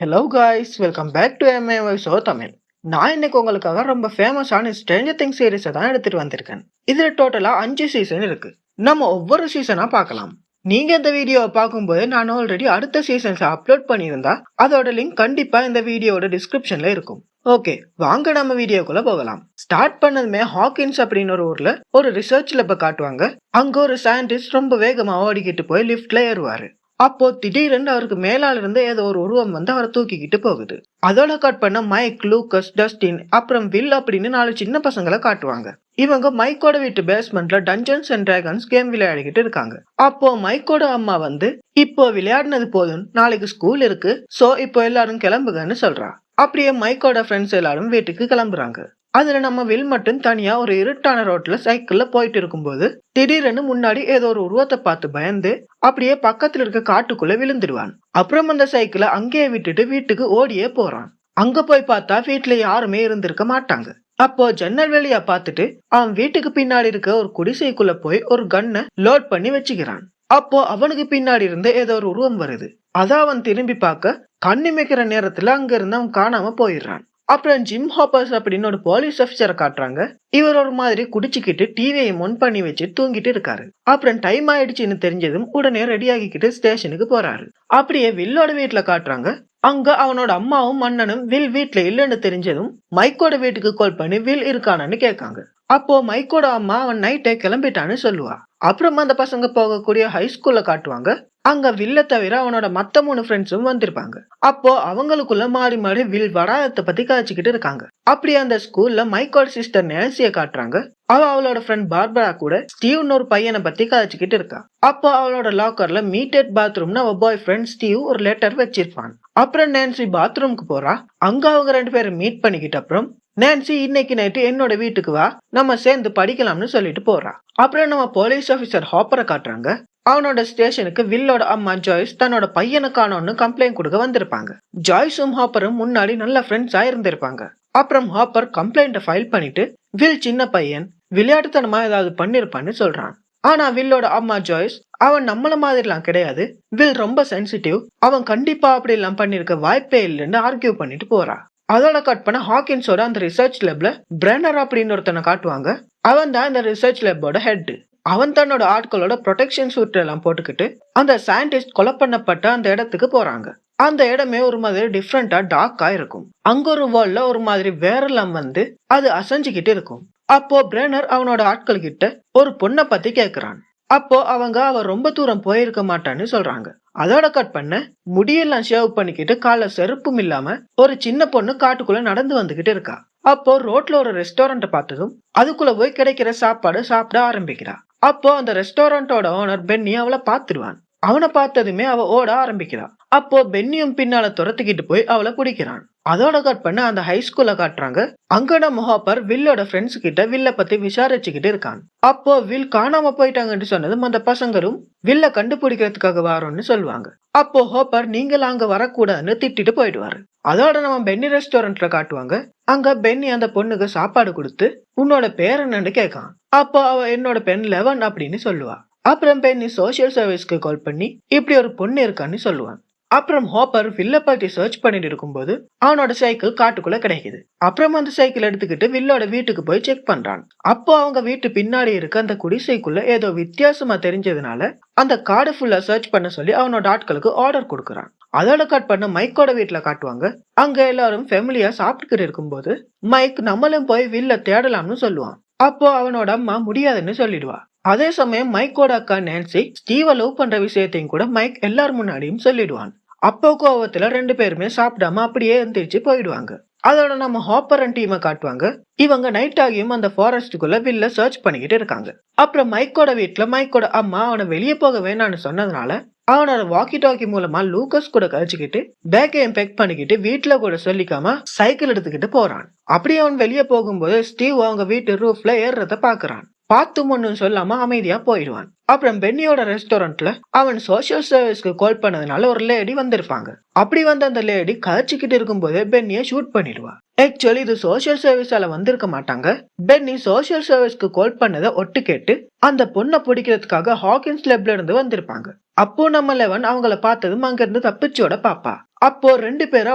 Hello guys, welcome back to MA show Tamil. நான் இன்னைக்கு உங்களுக்காக ரொம்ப ஃபேமஸான ஸ்ட்ரேஞ்சர் திங்ஸ் சீரிஸை தான் எடுத்துட்டு வந்திருக்கேன். இதுல டோட்டலா 5 சீசன் இருக்கு. நம்ம ஒவ்வொரு சீசனா பார்க்கலாம். நீங்க இந்த வீடியோவை பார்க்கும்போது நான் ஆல்ரெடி அடுத்த சீசன்ஸ் அப்லோட் பண்ணியிருந்தா அதோட லிங்க் கண்டிப்பா இந்த வீடியோட டிஸ்கிரிப்ஷன்ல இருக்கும். ஓகே, வாங்க நம்ம வீடியோக்குள்ள போகலாம். ஸ்டார்ட் பண்ணதுமே ஹாக்கின்ஸ் அப்படின்னு ஒரு ஊர்ல ஒரு ரிசர்ச் லேப காட்டுவாங்க. அங்க ஒரு சயின்டிஸ்ட் ரொம்ப வேகமா ஓடிக்கிட்டு போய் லிஃப்ட்ல ஏறுவாரு. அப்போ திடீரென்று அவருக்கு மேலால இருந்து ஏதோ ஒரு உருவம் வந்து அவரை தூக்கிக்கிட்டு போகுது. அதோட கட் பண்ண மைக், லூக்கஸ், டஸ்டின் அப்புறம் வில் அப்படின்னு 4 சின்ன பசங்களை காட்டுவாங்க. இவங்க மைக்கோட வீட்டு பேஸ்மெண்ட்ல டஞ்சன்ஸ் அண்ட் டிராகன்ஸ் கேம் விளையாடிக்கிட்டு இருக்காங்க. அப்போ மைக்கோட அம்மா வந்து, இப்போ விளையாடினது போதும், நாளைக்கு ஸ்கூல் இருக்கு, சோ இப்போ எல்லாரும் கிளம்புங்கன்னு சொல்றா. அப்படியே மைக்கோட ஃப்ரெண்ட்ஸ் எல்லாரும் வீட்டுக்கு கிளம்புறாங்க. அதுல நம்ம வில் மட்டும் தனியா ஒரு இருட்டான ரோட்ல சைக்கிள்ல போயிட்டு இருக்கும்போது திடீரென்னு முன்னாடி ஏதோ ஒரு உருவத்தை பார்த்து பயந்து அப்படியே பக்கத்துல இருக்க காட்டுக்குள்ள விழுந்துடுவான். அப்புறம் அந்த சைக்கிளை அங்கேயே விட்டுட்டு வீட்டுக்கு ஓடியே போறான். அங்க போய் பார்த்தா வீட்டுல யாருமே இருந்திருக்க மாட்டாங்க. அப்போ ஜன்னல் வெளியா பார்த்துட்டு அவன் வீட்டுக்கு பின்னாடி இருக்க ஒரு குடிசைக்குள்ள போய் ஒரு கன்னை லோட் பண்ணி வச்சுக்கிறான். அப்போ அவனுக்கு பின்னாடி இருந்து ஏதோ ஒரு உருவம் வருது. அத அவன் திரும்பி பார்க்க கண்ணிமைக்கிற நேரத்துல அங்க இருந்து அவன் காணாம போயிடுறான். அப்புறம் ஜிம் ஹாப்பர்ஸ் அப்படின்னு ஒரு போலீஸ் ஆஃபீஸரை காட்டுறாங்க. இவர் ஒரு மாதிரி குடிச்சுக்கிட்டு டிவியை முன் பண்ணி வச்சு தூங்கிட்டு இருக்காரு. அப்புறம் டைம் ஆயிடுச்சுன்னு தெரிஞ்சதும் உடனே ரெடி ஆகிக்கிட்டு ஸ்டேஷனுக்கு போறாரு. அப்படியே வில்லோட வீட்டுல காட்டுறாங்க. அங்க அவனோட அம்மாவும் அண்ணனும் வில் வீட்டுல இல்லைன்னு தெரிஞ்சதும் மைக்கோட வீட்டுக்கு கால் பண்ணி வில் இருக்கானு கேட்காங்க. அப்போ மைக்கோட அம்மா அவன் நைட்டே கிளம்பிட்டான்னு சொல்லுவா. அப்புறமா அந்த பசங்க போகக்கூடிய ஹை ஸ்கூல்ல காட்டுவாங்க. அங்க வில்ல தவிர அவனோட மத்த 3 ஃப்ரெண்ட்ஸும் வந்திருப்பாங்க. அப்போ அவங்களுக்குள்ள மாறி மாறி வில் வராதத்தை பத்தி காய்ச்சிக்கிட்டு இருக்காங்க. அப்படி அந்த ஸ்கூல்ல மைக்கோட சிஸ்டர் நான்சிய காட்டுறாங்க. அவளோட ஃப்ரெண்ட் பார்பரா கூட ஸ்டீவ்னு ஒரு பையனை பத்தி காய்ச்சிக்கிட்டு இருக்கா. அப்போ அவளோட லாக்கர்ல மீட்டட் பாத்ரூம்னு அவ பாய் ஃப்ரெண்ட் ஸ்டீவ் ஒரு லெட்டர் வச்சிருப்பான். அப்புறம் நான்சி பாத்ரூம்க்கு போறா. அங்க அவங்க 2 பேரும் மீட் பண்ணிக்கிட்ட அப்புறம் நான்சி, இன்னைக்கு நைட்டு என்னோட வீட்டுக்கு வா, நம்ம சேர்ந்து படிக்கலாம்னு சொல்லிட்டு போறா. அப்புறம் நம்ம போலீஸ் ஆபீசர் ஹாப்பரை காட்டுறாங்க. அவனோட ஸ்டேஷனுக்கு வில்லோட அம்மா ஜாய்ஸ் தன்னோட பையனை காணோம்னு கம்ப்ளைண்ட் கொடுக்க வந்திருப்பாங்க. ஜாய்ஸும் ஹாப்பரும் முன்னாடி நல்ல ஃப்ரெண்ட்ஸா இருந்திருப்பாங்க. அப்புறம் ஹாப்பர் கம்ப்ளைண்ட்டை ஃபைல் பண்ணிட்டு வில் சின்ன பையன் விளையாட்டுத்தனமா ஏதாவது பண்ணிருப்பான்னு சொல்றான். ஆனா வில்லோட அம்மா ஜாய்ஸ், அவன் நம்மள மாதிரிலாம் கிடையாது, வில் ரொம்ப சென்சிட்டிவ், அவன் கண்டிப்பா அப்படி எல்லாம் பண்ணிருக்க வாய்ப்பே இல்லைன்னு ஆர்கியூ பண்ணிட்டு போறா. அதோட கட் பண்ண ஹாக்கின்ஸோட அந்த ரிசர்ச் லேப்ல பிரெனர் அப்படின்னு ஒருத்தனை காட்டுவாங்க. அவன் தான் இந்த ரிசர்ச் லேபோட ஹெட். அவன் தன்னோட ஆட்களோட ப்ரொடெக்ஷன் சூட் எல்லாம் போட்டுக்கிட்டு அந்த சயின்டிஸ்ட் கொலை பண்ணப்பட்ட அந்த இடத்துக்கு போறாங்க. அந்த இடமே ஒரு மாதிரி டிஃப்ரெண்டா டார்க்கா இருக்கும். அங்க ஒரு வால்ல ஒரு மாதிரி வேறெல்லாம் வந்து அது அசைஞ்சுக்கிட்டு இருக்கும். அப்போ பிரெனர் அவனோட ஆட்கள் கிட்ட ஒரு பொண்ணை பத்தி கேக்குறான். அப்போ அவங்க அவ ரொம்ப தூரம் போயிருக்க மாட்டான்னு சொல்றாங்க. அதோட கட் பண்ண முடியெல்லாம் ஷேவ் பண்ணிக்கிட்டு கால செருப்பும் இல்லாம ஒரு சின்ன பொண்ணு காட்டுக்குள்ள நடந்து வந்துகிட்டு இருக்கா. அப்போ ரோட்ல ஒரு ரெஸ்டாரண்ட் பார்த்ததும் அதுக்குள்ள போய் கிடைக்கிற சாப்பாடு சாப்பிட ஆரம்பிக்கிறா. அப்போ அந்த ரெஸ்டாரண்டோட ஓனர் பென்னி அவளை பாத்துருவான். அவனை பார்த்ததுமே அவ ஓட ஆரம்பிக்கிறா. அப்போ பென்னியும் பின்னால துரத்துக்கிட்டு போய் அவளை பிடிக்கிறான். அதோட கட் பண்ண அந்த ஹை ஸ்கூல்ல காட்டுறாங்க. அங்க நம்ம ஹாப்பர் வில்லோட ஃப்ரெண்ட்ஸ் கிட்ட வில்ல பத்தி விசாரிச்சுக்கிட்டு இருக்கான். அப்போ வில் காணாம போயிட்டாங்கன்னு சொன்னதும் அந்த பசங்களும் வில்ல கண்டுபிடிக்கிறதுக்காக வரோம்னு சொல்லுவாங்க. அப்போ ஹாப்பர் நீங்கள அங்க வரக்கூடாதுன்னு திட்டிட்டு போயிடுவாரு. அதோட நம்ம பென்னி ரெஸ்டாரண்ட்ல காட்டுவாங்க. அங்க பென்னி அந்த பொண்ணுக்கு சாப்பாடு கொடுத்து உன்னோட பேர் என்னன்னு கேட்கான். அப்போ அவ என்னோட பெண் 11 அப்படின்னு சொல்லுவா. அப்புறம் பென்னி சோசியல் சர்வீஸ்க்கு கால் பண்ணி இப்படி ஒரு பொண்ணு இருக்கான்னு சொல்லுவான். அப்புறம் ஹாப்பர் வில்ல பத்தி சர்ச் பண்ணிட்டு இருக்கும்போது அவனோட சைக்கிள் காட்டுக்குள்ள கிடைக்குது. அப்புறம் அந்த சைக்கிள் எடுத்துக்கிட்டு வில்லோட வீட்டுக்கு போய் செக் பண்றான். அப்போ அவங்க வீட்டு பின்னாடி இருக்க அந்த குடிசைக்குள்ள ஏதோ வித்தியாசமா தெரிஞ்சதுனால அந்த காடு ஃபுல்லா சர்ச் பண்ண சொல்லி அவனோட ஆட்களுக்கு ஆர்டர் கொடுக்கறான். அதோட கட் பண்ண மைக்கோட வீட்டுல காட்டுவாங்க. அங்க எல்லாரும் ஃபேமிலியா சாப்பிட்டுக்கிட்டு இருக்கும்போது மைக் நம்மளும் போய் வில்ல தேடலாம்னு சொல்லுவான். அப்போ அவனோட அம்மா முடியாதுன்னு சொல்லிடுவா. அதே சமயம் மைக்கோட அக்கா நான்சி ஸ்டீவ லவ் பண்ற விஷயத்தையும் கூட மைக் எல்லார் முன்னாடியும் சொல்லிடுவான். அப்போ கோவத்துல 2 பேருமே சாப்பிடாம அப்படியே எந்திரிச்சு போயிடுவாங்க. அதோட நம்ம ஹாப்பர் அண்ட் டீமை காட்டுவாங்க. இவங்க நைட் ஆகியும் அந்த ஃபாரஸ்டுக்குள்ள வில்ல சர்ச் பண்ணிக்கிட்டு இருக்காங்க. அப்புறம் மைக்கோட வீட்டுல மைக்கோட அம்மா அவனை வெளியே போக வேணான்னு சொன்னதுனால அவனோட வாக்கி டாக்கி மூலமா லூக்கஸ் கூட கழிச்சுக்கிட்டு பேக்கையும் பேக் பண்ணிக்கிட்டு வீட்டுல கூட சொல்லிக்காம சைக்கிள் எடுத்துக்கிட்டு போறான். அப்படியே அவன் வெளியே போகும்போது ஸ்டீவ் அவங்க வீட்டு ரூஃப்ல ஏறுறத பாக்குறான். பார்த்தும் ஒன்னும் சொல்லாம அமைதியா போயிடுவான். அப்புறம் பென்னியோட ரெஸ்டாரண்ட்ல அவன் சோசியல் சர்வீஸ்க்கு கால் பண்ணதுனால ஒரு லேடி வந்திருப்பாங்க. அப்படி வந்த அந்த லேடி கழிச்சுக்கிட்டு இருக்கும் போதே பென்னியை ஷூட் பண்ணிடுவா. ஆக்சுவலி இது சோசியல் சர்வீஸால வந்திருக்க மாட்டாங்க. பென்னி சோசியல் சர்வீஸ்க்கு கால் பண்ணதை ஒட்டு கேட்டு அந்த பொண்ணை பிடிக்கிறதுக்காக ஹாக்கின்ஸ் லேப்ல இருந்து வந்திருப்பாங்க. அப்போ நம்ம 11 அவங்கள பார்த்ததும் அங்கிருந்து தப்பிச்சோட பாப்பா. அப்போ 2 பேரும்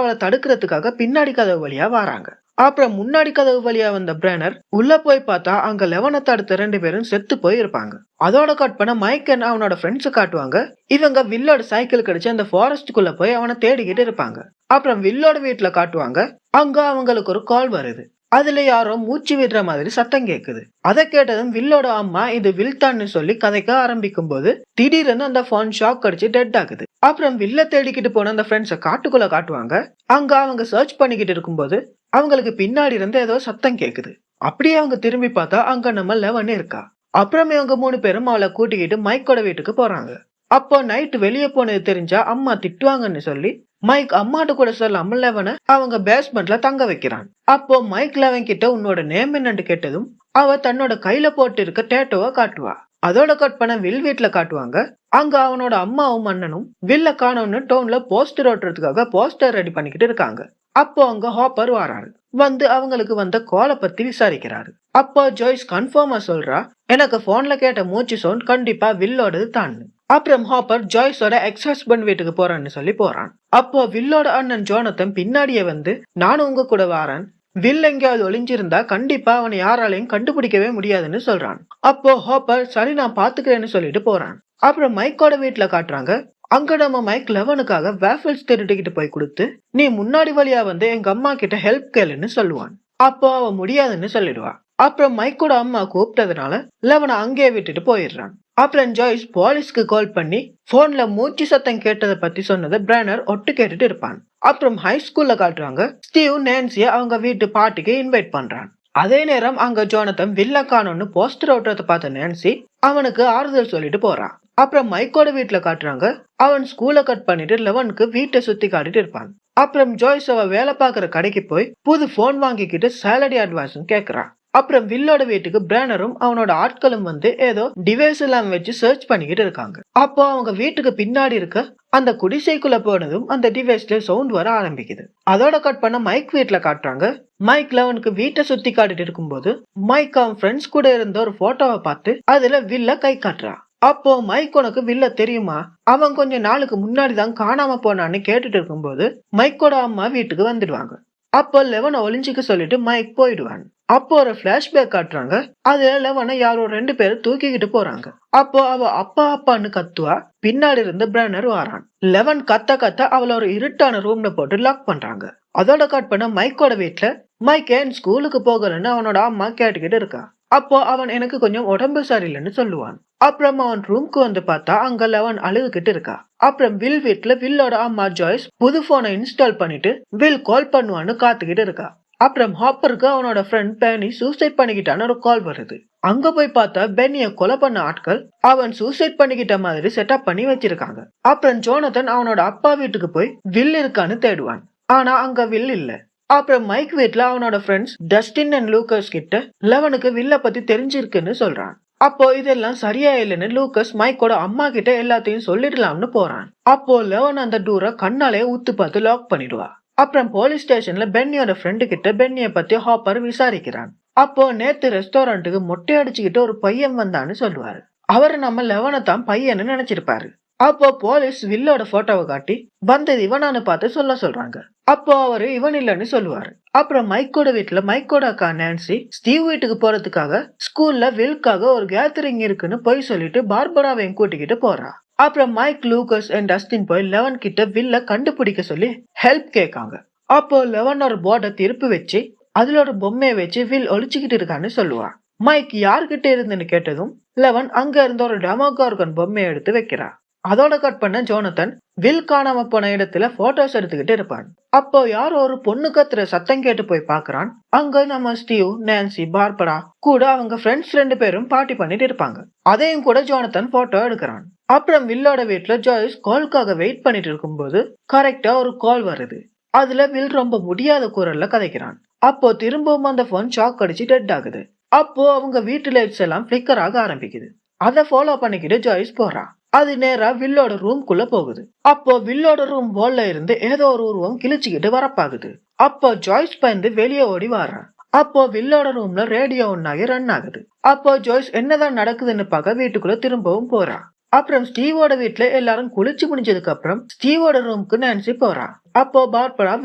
அவளை தடுக்கிறதுக்காக பின்னாடி கதவு வழியா வராங்க. அப்புறம் முன்னாடி கதவு வழியா வந்த பிரானர் உள்ள போய் பார்த்தா அங்க லெவனை தடுத்த 2 பேரும் செத்து போய் இருப்பாங்க. அதோட கட் பண்ண மைக் அவனோட ஃப்ரெண்ட்ஸ் காட்டுவாங்க. இவங்க வில்லோட சைக்கிள் கிடைச்சு அந்த ஃபாரஸ்டுக்குள்ள போய் அவனை தேடிக்கிட்டு இருப்பாங்க. அப்புறம் வில்லோட வீட்டுல காட்டுவாங்க. அங்க அவங்களுக்கு ஒரு கால் வருது. அதுல யாரோ மூச்சு விடுற மாதிரி சத்தம் கேக்குது. அதை கேட்டதும் வில்லோட அம்மா இது வில்தான்னு சொல்லி கதைக்க ஆரம்பிக்கும் போது திடீர்னு அந்த போன் ஷாக் அடிச்சு டெட் ஆகுது. அப்புறம் வில்ல தேடிக்கிட்டு போன அந்த ஃப்ரெண்ட்ஸ காட்டுக்குள்ள காட்டுவாங்க. அங்க அவங்க சர்ச் பண்ணிக்கிட்டு இருக்கும்போது அவங்களுக்கு பின்னாடி இருந்து ஏதோ சத்தம் கேக்குது. அப்படியே அவங்க திரும்பி பார்த்தா அங்க நம்ம லெவன் இருக்கா. அப்புறம் இவங்க 3 பேரும் அவளை கூட்டிக்கிட்டு மைக்கோட வீட்டுக்கு போறாங்க. அப்போ நைட் வெளியே போனது தெரிஞ்சா அம்மா திட்டுவாங்கன்னு சொல்லி மைக் அம்மாட்ட கூட சொல்லாம லெவனை அவங்க பேஸ்மெண்ட்ல தங்க வைக்கிறான். அப்போ மைக் லெவன் கிட்ட உன்னோட நேம் என்னன்னு கேட்டதும் அவ தன்னோட கையில போட்டு இருக்க டேட்டோவை காட்டுவா. அதோட கட் பண்ண வில் வீட்டுல காட்டுவாங்க. அங்க அவனோட அம்மாவும் அண்ணனும் வில்ல காணோம்னு டவுன்ல போஸ்டர் ஓட்டுறதுக்காக போஸ்டர் ரெடி பண்ணிக்கிட்டு இருக்காங்க. அப்போ அங்க ஹாப்பர் வராரு. வந்து அவங்களுக்கு வந்த காலை பத்தி விசாரிக்கிறாரு. அப்போ ஜாய்ஸ் கன்ஃபார்மா சொல்றா, எனக்கு போன்ல கேட்ட மூச்சு சவுண்ட் கண்டிப்பா வில்லோடது தான். அப்புறம் ஹாப்பர் ஜாய்ஸோட எக்ஸ் ஹஸ்பண்ட் வீட்டுக்கு போறான்னு சொல்லி போறான். அப்போ வில்லோட அண்ணன் ஜோனத்தன் பின்னாடியே வந்து நானும் உங்க கூட வாரேன், வில் எங்கேயாவது ஒளிஞ்சிருந்தா கண்டிப்பா அவனை யாராலையும் கண்டுபிடிக்கவே முடியாதுன்னு சொல்றான். அப்போ ஹாப்பர் சரி நான் பாத்துக்கிறேன்னு சொல்லிட்டு போறான். அப்புறம் மைக்கோட வீட்டுல காட்டுறாங்க. அங்க நம்ம மைக் லெவனுக்காக வேஃபிள்ஸ் திருடிக்கிட்டு போய் கொடுத்து நீ முன்னாடி வழியா வந்து எங்க அம்மா கிட்ட ஹெல்ப் கேளுன்னு சொல்லுவான். அப்போ அவ முடியாதுன்னு சொல்லிடுவா. அப்புறம் மைக்கோட அம்மா கூப்பிட்டதுனால லெவனை அங்கேயே விட்டுட்டு போயிடுறான். அப்புறம் ஜாய்ஸ் போலீஸ்க்கு கால் பண்ணி போன்ல மூச்சு சத்தம் கேட்டதை பத்தி சொன்னதை பிரானர் ஒட்டு கேட்டுட்டு இருப்பான். அப்புறம் ஹை ஸ்கூல்ல காட்டுறாங்க. ஸ்டீவ் நான்சிய அவங்க வீட்டு பார்ட்டிக்கு இன்வைட் பண்றான். அதே நேரம் அங்க ஜோனத்தன் வில்ல காணோன்னு போஸ்டர் ஓட்டுறத பார்த்த நான்சி அவனுக்கு ஆறுதல் சொல்லிட்டு போறான். அப்புறம் மைக்கோட வீட்டுல காட்டுறாங்க. அவன் ஸ்கூலை கட் பண்ணிட்டு லெவனுக்கு வீட்டை சுத்தி காட்டிட்டு இருப்பான். அப்புறம் ஜாய்ஸ் அவ வேலை பார்க்குற கடைக்கு போய் புது போன் வாங்கிக்கிட்டு சேலரி அட்வான்ஸ் கேக்குறான். அப்புறம் வில்லோட வீட்டுக்கு பிரானரும் அவனோட ஆட்களும் வந்து ஏதோ டிவைஸ் எல்லாம் வச்சு சர்ச் பண்ணிக்கிட்டு இருக்காங்க. அப்போ அவங்க வீட்டுக்கு பின்னாடி இருக்க அந்த குடிசைக்குள்ள போனதும் அந்த டிவைஸ்ல சவுண்ட் வர ஆரம்பிக்குது. அதோட கட் பண்ண மைக் வீட்டுல காட்டுறாங்க. மைக் லெவனுக்கு வீட்டை சுத்தி காட்டிட்டு இருக்கும்போது மைக் அவன் ஃப்ரெண்ட்ஸ் கூட இருந்த ஒரு போட்டோவை பார்த்து அதுல வில்ல கை காட்டுறான். அப்போ மைக் உனக்கு வில்ல தெரியுமா, அவன் கொஞ்ச நாளுக்கு முன்னாடி தான் காணாம போனான்னு கேட்டுட்டு இருக்கும்போது மைக்கோட அம்மா வீட்டுக்கு வந்துடுவாங்க. அப்போ லெவனை ஒளிஞ்சிக்க சொல்லிட்டு மைக் போயிடுவான். அப்போ ஒரு பிளாஷ்பேக் காட்டுறாங்க. அதுல லெவனை யாரோ 2 பேரும் தூக்கிக்கிட்டு போறாங்க. அப்போ அவ அப்பா அப்பான்னு கத்துவா. பின்னாடி இருந்து பிரானர் வாரான். லெவன் கத்த கத்த அவள ஒரு இருட்டான ரூம்ல போட்டு லாக் பண்றாங்க. அதோட கட் பண்ண மைக்கோட வீட்டுல மைக் ஏன் ஸ்கூலுக்கு போகலன்னு அவனோட அம்மா கேட்டுக்கிட்டு இருக்கா. அப்போ அவன் எனக்கு கொஞ்சம் உடம்பு சரியில்லைன்னு சொல்லுவான். அப்புறம் அவன் ரூம்க்கு வந்து பார்த்தா அங்க லெவன் அழுதுகிட்டு இருக்கா. அப்புறம் வில் வீட்டுல வில்லோட அம்மா ஜாய்ஸ் புது போனை இன்ஸ்டால் பண்ணிட்டு வில் கால் பண்ணுவான்னு காத்துக்கிட்டு இருக்கா. அப்புறம் ஹாப்பருக்கு அவனோட ஃப்ரெண்ட் பெனி சூசைட் பண்ணிக்கிட்டான்னு ஒரு கால் வருது. அங்க போய் பார்த்தா பென்னிய கொலை பண்ண ஆட்கள் அவன் சூசைட் பண்ணிக்கிட்ட மாதிரி செட்டப் பண்ணி வச்சிருக்காங்க. அப்புறம் ஜோனத்தன் அவனோட அப்பா வீட்டுக்கு போய் வில் இருக்கான்னு தேடுவான். ஆனா அங்க வில் இல்ல. அப்புறம் மைக் வீட்டுல அவனோட ஃப்ரெண்ட்ஸ் டஸ்டின் அண்ட் லூக்கஸ் கிட்ட லெவனுக்கு வில்ல பத்தி தெரிஞ்சிருக்குன்னு சொல்றான். அப்போ இதெல்லாம் சரியா இல்லைன்னு லூக்கஸ் மைக்கோட அம்மா கிட்ட எல்லாத்தையும் சொல்லிடலாம்னு போறான். அப்போ லெவன் அந்த டூரை கண்ணாலே ஊத்து பார்த்து லாக் பண்ணிடுவா. அப்புறம் போலீஸ் ஸ்டேஷன்ல பென்னியோட ஃப்ரெண்டு கிட்ட பென்னிய பத்தி ஹாப்பர் விசாரிக்கிறான். அப்போ நேத்து ரெஸ்டாரண்ட்டுக்கு மொட்டை அடிச்சுக்கிட்டு ஒரு பையன் வந்தான்னு சொல்லுவாரு. அவரு நம்ம லெவனை தான் பையன்னு நினைச்சிருப்பாரு. அப்போ போலீஸ் வில்லோட போட்டோவை காட்டி வந்தது இவனான்னு பார்த்து சொல்றாங்க. அப்போ அவரு இவன் இல்லன்னு சொல்லுவாரு. அப்புறம் மைக்கோட வீட்டுல மைக்கோட அக்கா நான்சி ஸ்டீவ் வீட்டுக்கு போறதுக்காக ஸ்கூல்ல வில்காக ஒரு கேதரிங் இருக்குன்னு போய் சொல்லிட்டு பார்பராவையும் கூட்டிக்கிட்டு போறா. அப்புறம் மைக் லூக்கஸ் அண்ட் டஸ்டின் போய் லெவன் கிட்ட வில்ல கண்டுபிடிக்க சொல்லி ஹெல்ப் கேட்காங்க. அப்போ லெவன் ஒரு போர்டை திருப்பி வச்சு அதுல ஒரு பொம்மையை வச்சு வில் ஒழிச்சுக்கிட்டு இருக்கான்னு சொல்லுவா. மைக் யார்கிட்ட இருந்துன்னு கேட்டதும் லெவன் அங்க இருந்த ஒரு டெமோகார்கன் பொம்மையை எடுத்து வைக்கிறா. அதோட கட் பண்ண ஜோனத்தன் வில் காணாம போன இடத்துல போட்டோஸ் எடுத்துக்கிட்டு இருப்பான். அப்போ யாரோ ஒரு பொண்ணு கத்துற சத்தம் கேட்டு போய் பாக்குறான். அங்க நம்ம ஸ்டீவ், நான்சி, பார்பரா கூட அவங்க ஃப்ரெண்ட்ஸ் 2 பேரும் பார்ட்டி பண்ணிட்டு இருப்பாங்க. அதையும் கூட ஜோனத்தன் போட்டோ எடுக்கிறான். அப்புறம் வில்லோட வீட்டுல ஜாய்ஸ் கால்காக வெயிட் பண்ணிட்டு இருக்கும்போது கரெக்டா ஒரு கால் வருது. அதுல வில் ரொம்ப முடியாத குரல்ல கதைக்கிறான். அப்போ திரும்பவும் அந்த போன் ஷாக் அடிச்சு டெட் ஆகுது. அப்போ அவங்க வீட்டு லைட்ஸ் எல்லாம் பிளிக்கர் ஆக ஆரம்பிக்குது. அதை ஃபாலோ பண்ணிக்கிட்டு ஜாய்ஸ் போறா. அது நேரா வில்லோட ரூம்குள்ள போகுது. அப்போ வில்லோட ரூம் வால்ல இருந்து ஏதோ ஒரு உருவம் கிழிச்சுக்கிட்டு வரப்பாகுது. அப்போ ஜாய்ஸ் பயந்து வெளியே ஓடி வாரான். அப்போ வில்லோட ரூம்ல ரேடியோ ஒன்னாகி ரன் ஆகுது. அப்போ ஜாய்ஸ் என்னதான் நடக்குதுன்னு பார்க்க வீட்டுக்குள்ள திரும்பவும் போறா. அப்புறம் ஸ்டீவோட வீட்டுல எல்லாரும் குளிச்சு முடிஞ்சதுக்கு அப்புறம் ஸ்டீவோட ரூமுக்கு நான்சி போறா. அப்போ பார்பரா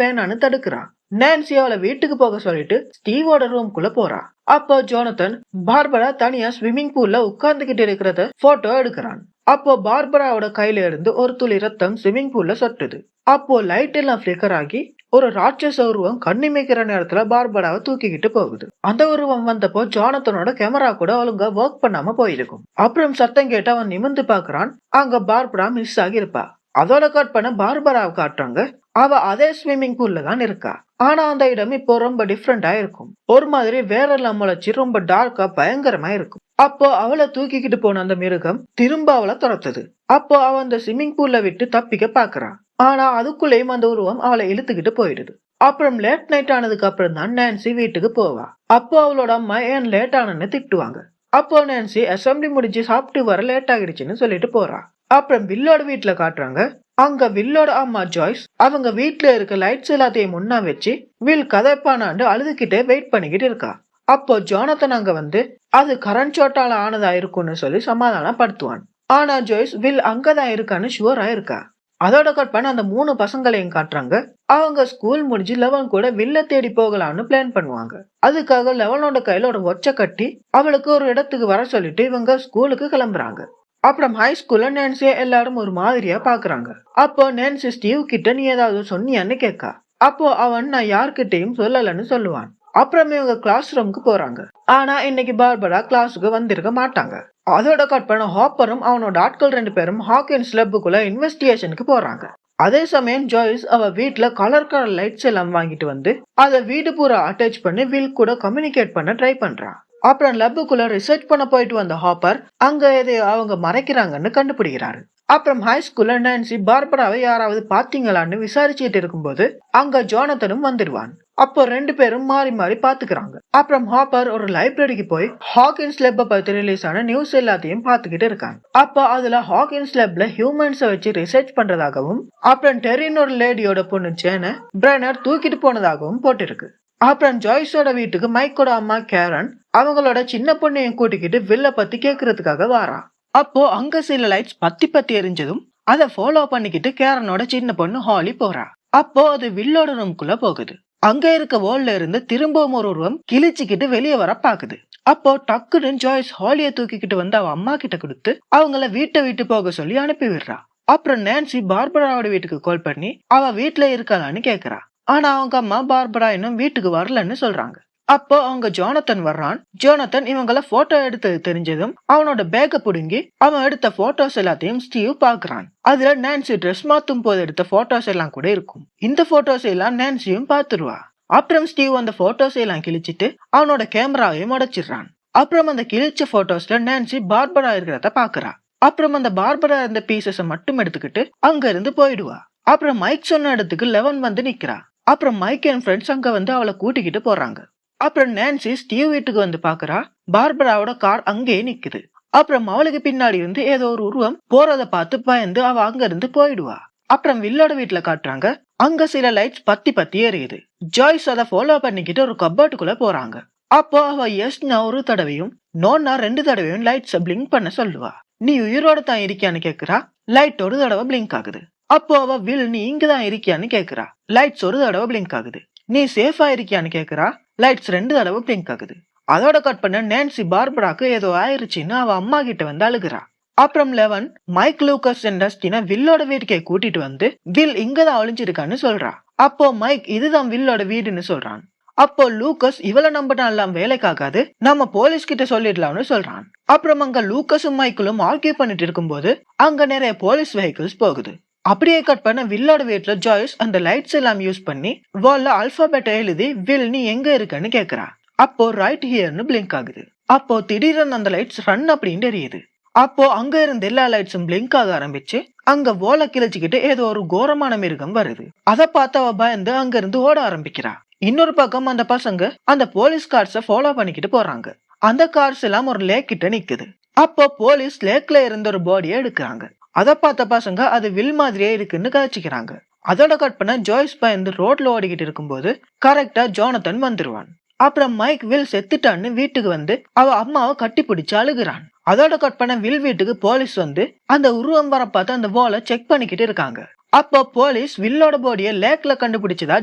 வேணான்னு தடுக்கிறா. நான்சி அவளை வீட்டுக்கு போக சொல்லிட்டு ஸ்டீவோட ரூம்குள்ள போறா. அப்போ ஜோனத்தன் பார்பரா தனியா ஸ்விம்மிங் பூல்ல உட்கார்ந்துகிட்டு இருக்கிறத போட்டோ எடுக்கிறான். அப்போ பார்பராவோட கையில இருந்து ஒரு துளி ரத்தம் ஸ்விம்மிங் பூல்ல சொட்டுது. அப்போ லைட் எல்லாம் பிளிக்கர் ஆகி ஒரு ராட்சச உருவம் கண்ணிமைக்கிற நேரத்துல பார்பராவை தூக்கிக்கிட்டு போகுது. அந்த உருவம் வந்தப்போ ஜோனத்தனோட கேமரா கூட ஒழுங்கா ஒர்க் பண்ணாம போயிருக்கும். அப்புறம் சத்தம் கேட்டு அவன் நிமிர்ந்து பாக்குறான். அங்க பார்பரா மிஸ் ஆகி இருப்பா. அதோட கட் பண்ண பார்பராவை காட்டுறாங்க. அவ அதே ஸ்விம்மிங் பூல்ல தான் இருக்கா. ஆனா அந்த இடம் இப்போ ரொம்ப டிஃப்ரெண்டா இருக்கும். ஒரு மாதிரி வேற எல்லாம் முளைச்சு ரொம்ப டார்க்கா பயங்கரமா இருக்கும். அப்போ அவளை தூக்கிக்கிட்டு போன அந்த மிருகம் திரும்ப அவளை துரத்துது. அப்போ அவ அந்த ஸ்விம்மிங் பூல்ல விட்டு தப்பிக்க பாக்குறான். ஆனா அதுக்குள்ளேயும் அந்த உருவம் அவளை இழுத்துக்கிட்டு போயிடுது. அப்புறம் லேட் நைட் ஆனதுக்கு அப்புறம் தான் நான்சி வீட்டுக்கு போவா. அப்போ அவளோட அம்மா ஏன் லேட் ஆனன்னு திட்டுவாங்க. அப்போ நான்சி அசம்பிளி முடிஞ்சு சாப்பிட்டு வர லேட் ஆகிடுச்சுன்னு சொல்லிட்டு போறா. அப்புறம் வில்லோட வீட்டுல காட்டுறாங்க. அங்க வில்லோட அம்மா ஜாய்ஸ் அவங்க வீட்டுல இருக்க லைட்ஸ் எல்லாத்தையும் முன்னா வச்சு வில் கதைப்பானாண்டு அழுதுகிட்டே வெயிட் பண்ணிக்கிட்டு இருக்கா. அப்போ ஜோனத்தன் அங்க வந்து அது கரண்ட் ஷாட்டால ஆனதா இருக்கும்னு சொல்லி சமாதானப்படுத்துவான். ஆனா ஜாய்ஸ் வில் அங்கதான் இருக்கான்னு ஷுவரா இருக்கா. அதோட கட் பண்ண அந்த 3 பசங்களையும் காட்டுறாங்க. அவங்க ஸ்கூல் முடிஞ்சு லெவன் கூட வில்ல தேடி போகலாம்னு பிளான் பண்ணுவாங்க. அதுக்காக லெவனோட கையில ஒரு ஒச்சை கட்டி அவளுக்கு ஒரு இடத்துக்கு வர சொல்லிட்டு இவங்க ஸ்கூலுக்கு கிளம்புறாங்க. அப்புறம் ஹை ஸ்கூல்ல நான்சியை எல்லாரும் ஒரு மாதிரியா பாக்குறாங்க. அப்போ நான்சி ஸ்டீவ் கிட்ட நீ ஏதாவது சொன்னியான்னு கேட்கா. அப்போ அவன் நான் யார்கிட்டையும் சொல்லலன்னு சொல்லுவான். அப்புறம் இவங்க கிளாஸ் ரூமுக்கு போறாங்க. ஆனா இன்னைக்கு பார்பரா கிளாஸுக்கு வந்திருக்க மாட்டாங்க. அதோட கட் பண்ண ஹாப்பரும் அவனோட ஆட்கள் 2 பேரும் ஹாக்கின்ஸ் லெப்புக்குள்ள இன்வெஸ்டிகேஷனுக்கு போறாங்க. அதே சமயம் ஜாய்ஸ் அவ வீட்டுல கலர் லைட்ஸ் எல்லாம் வாங்கிட்டு வந்து அதை வீடு பூரா அட்டாச் பண்ணி வில் கூட கம்யூனிகேட் பண்ண ட்ரை பண்றான். அப்புறம் லெப்புக்குள்ள ரிசர்ச் பண்ண போயிட்டு வந்த ஹாப்பர் அங்க எதையோ அவங்க மறைக்கிறாங்கன்னு கண்டுபிடிக்கிறாரு. அப்புறம் ஹை ஸ்கூல்ல நான்சி பார்பராவை யாராவது பாத்தீங்களான்னு விசாரிச்சுட்டு இருக்கும்போது அங்க ஜோனத்தனும் வந்துடுவான். அப்போ 2 பேரும் மாறி மாறி பாத்துக்கிறாங்க. அப்புறம் ஹாப்பர் ஒரு லைப்ரரிக்கு போய் ஹாக்கின்ஸ் லெப்பை பத்தி ரிலீஸ் ஆன நியூஸ் எல்லாத்தையும் பாத்துக்கிட்டு இருக்காங்க. அப்போ அதுல ஹாக்கின்ஸ் லெப்ல ஹியூமன்ஸை வச்சு ரிசர்ச் பண்றதாகவும் அப்புறம் டெரின் ஒரு லேடியோட பொண்ணு ஜேனை பிரெனர் தூக்கிட்டு போனதாகவும் போட்டிருக்கு. அப்புறம் ஜாய்ஸோட வீட்டுக்கு மைக்கோட அம்மா கேரன் அவங்களோட சின்ன பொண்ணையும் கூட்டிக்கிட்டு வில்ல பத்தி கேக்குறதுக்காக வாரா. அப்போ அங்க சில லைட்ஸ் பத்தி எரிஞ்சதும் அதை ஃபாலோ பண்ணிக்கிட்டு கேரனோட சின்ன பொண்ணு ஹாலி போறா. அப்போ அது வில்லோட ரூம்குள்ள போகுது. அங்க இருக்க வால்ல இருந்து திரும்பவும் ஒரு உருவம் கிழிச்சுக்கிட்டு வெளியே வர பாக்குது. அப்போ டக்குன்னு ஜாய்ஸ் ஹாலிய தூக்கிக்கிட்டு வந்து அவ அம்மா கிட்ட கொடுத்து அவங்கள வீட்டை விட்டு போக சொல்லி அனுப்பி விடுறா. அப்புறம் நான்சி பார்பராவோட வீட்டுக்கு கால் பண்ணி அவ வீட்டுல இருக்காளான்னு கேக்குறா. ஆனா அவங்க அம்மா பார்பரா இன்னும் வீட்டுக்கு வரலன்னு சொல்றாங்க. அப்போ அவங்க ஜோனத்தன் வர்றான். ஜோனத்தன் இவங்கள போட்டோ எடுத்தது தெரிஞ்சதும் அவனோட பேக்க புடுங்கி அவன் எடுத்த போட்டோஸ் எல்லாத்தையும் ஸ்டீவ் பாக்குறான். அதுல நான்சி ட்ரெஸ் மாத்தும் போது எடுத்த போட்டோஸ் எல்லாம் கூட இருக்கும். இந்த போட்டோஸ் எல்லாம் நான்சியும் பாத்துருவா. அப்புறம் ஸ்டீவ் அந்த போட்டோஸ் எல்லாம் கிழிச்சிட்டு அவனோட கேமராவையும் உடைச்சிடுறான். அப்புறம் அந்த கிழிச்ச போட்டோஸ்ல நான்சி பார்பரா இருக்கிறத பாக்குறா. அப்புறம் அந்த பார்பரா இருந்த பீசஸ மட்டும் எடுத்துக்கிட்டு அங்க இருந்து போயிடுவா. அப்புறம் மைக் சொன்ன இடத்துக்கு லெவன் வந்து நிக்கிறா. அப்புறம் மைக் அண்ட் ஃப்ரெண்ட்ஸ் அங்க வந்து அவளை கூட்டிக்கிட்டு போறாங்க. அப்புறம் நான்சி ஸ்டீவ் வீட்டுக்கு வந்து பாக்குறா. பார்பராவோட கார் அங்கேயே நிக்குது. அப்புறம் அவளுக்கு பின்னாடி இருந்து ஏதோ ஒரு உருவம் போறத பார்த்து பயந்து அவ அங்க இருந்து போயிடுவா. அப்புறம் வில்லோட வீட்டுல காட்டுறாங்க. அங்க சில லைட்ஸ் பத்தி எரியுது. ஜாய்ஸ் அதை ஃபாலோ பண்ணிக்கிட்டு ஒரு கப்போர்டுக்குள்ள போறாங்க. அப்போ அவ எஸ்னா ஒரு தடவையும் நோன்னா 2 தடவையும் லைட்ஸ பிளிங்க் பண்ண சொல்லுவா. நீ உயிரோட தான் இருக்கியான்னு கேக்குறா. லைட் ஒரு தடவை பிளிங்க் ஆகுது. அப்போ அவ வில் நீ இங்கதான் இருக்கியான்னு கேக்குறா. லைட்ஸ் ஒரு தடவை பிளிங்க் ஆகுது. நீ சேஃபா இருக்கியான்னு கேக்குறா. லைட்ஸ் 2 தடவை பிளிங்க் ஆகுது. அதோட கட் பண்ண நான்சி பார்பராக்கு ஏதோ ஆயிருச்சுன்னு அவ அம்மா கிட்ட வந்து அழுகுறா. அப்புறம் லெவன் மைக் லூக்கஸ் அண்ட் டஸ்டினை வில்லோட வீட்டுக்கே கூட்டிட்டு வந்து வில் இங்கதான் ஒளிஞ்சிருக்கான்னு சொல்றா. அப்போ மைக் இதுதான் வில்லோட வீடுன்னு சொல்றான். அப்போ லூக்கஸ் இவளை நம்பினாலாம் வேலைக்காகாது, நம்ம போலீஸ் கிட்ட சொல்லிடலாம்னு சொல்றான். அப்புறம் அங்க லூக்கஸும் மைக்கிளும் ஆர்கியூ பண்ணிட்டு இருக்கும்போது அங்க நிறைய போலீஸ் வெஹிக்கிள்ஸ் போகுது. அப்படியே கட் பண்ண வில்லோட வீட்டுல ஜாய்ஸ் அந்த லைட்ஸ் எல்லாம் யூஸ் பண்ணி வால்ல அல்பாபெட்டை எழுதி வில் நீ எங்க இருக்கன்னு கேக்குறா. அப்போ ரைட் ஹியர்னு பிளிங்க் ஆகுது. அப்போ திடீர்னு அந்த லைட்ஸ் ரன் அப்படின்னு தெரியுது. அப்போ அங்க இருந்த எல்லா லைட்ஸும் பிளிங்க் ஆக ஆரம்பிச்சு அங்க வாலை கிழிச்சுக்கிட்டு ஏதோ ஒரு கோரமான மிருகம் வருது. அதை பார்த்து அவ பயந்து அங்க இருந்து ஓட ஆரம்பிக்கிறா. இன்னொரு பக்கம் அந்த பசங்க அந்த போலீஸ் கார்ஸ ஃபாலோ பண்ணிக்கிட்டு போறாங்க. அந்த கார்ஸ் எல்லாம் ஒரு லேக் கிட்ட நிக்குது. அப்போ போலீஸ் லேக்ல இருந்த ஒரு பாடியை எடுக்கிறாங்க. அதை பார்த்த பசங்க அது வில் மாதிரியே இருக்குன்னு கழிச்சுக்கிறாங்க. அதோட கட் பண்ண ஜாய்ஸ் பயந்து ரோட்ல ஓடிக்கிட்டு இருக்கும்போது கரெக்டா ஜோனத்தன் வந்துருவான். அப்புறம் மைக் வில் செத்துட்டான்னு வீட்டுக்கு வந்து அவ அம்மாவை கட்டி பிடிச்சு அழுகுறான். அதோட கட் பண்ண வில் வீட்டுக்கு போலீஸ் வந்து அந்த உருவம் வர பார்த்து அந்த வாலை செக் பண்ணிக்கிட்டு இருக்காங்க. அப்போ போலீஸ் வில்லோட பாடிய லேக்ல கண்டுபிடிச்சதா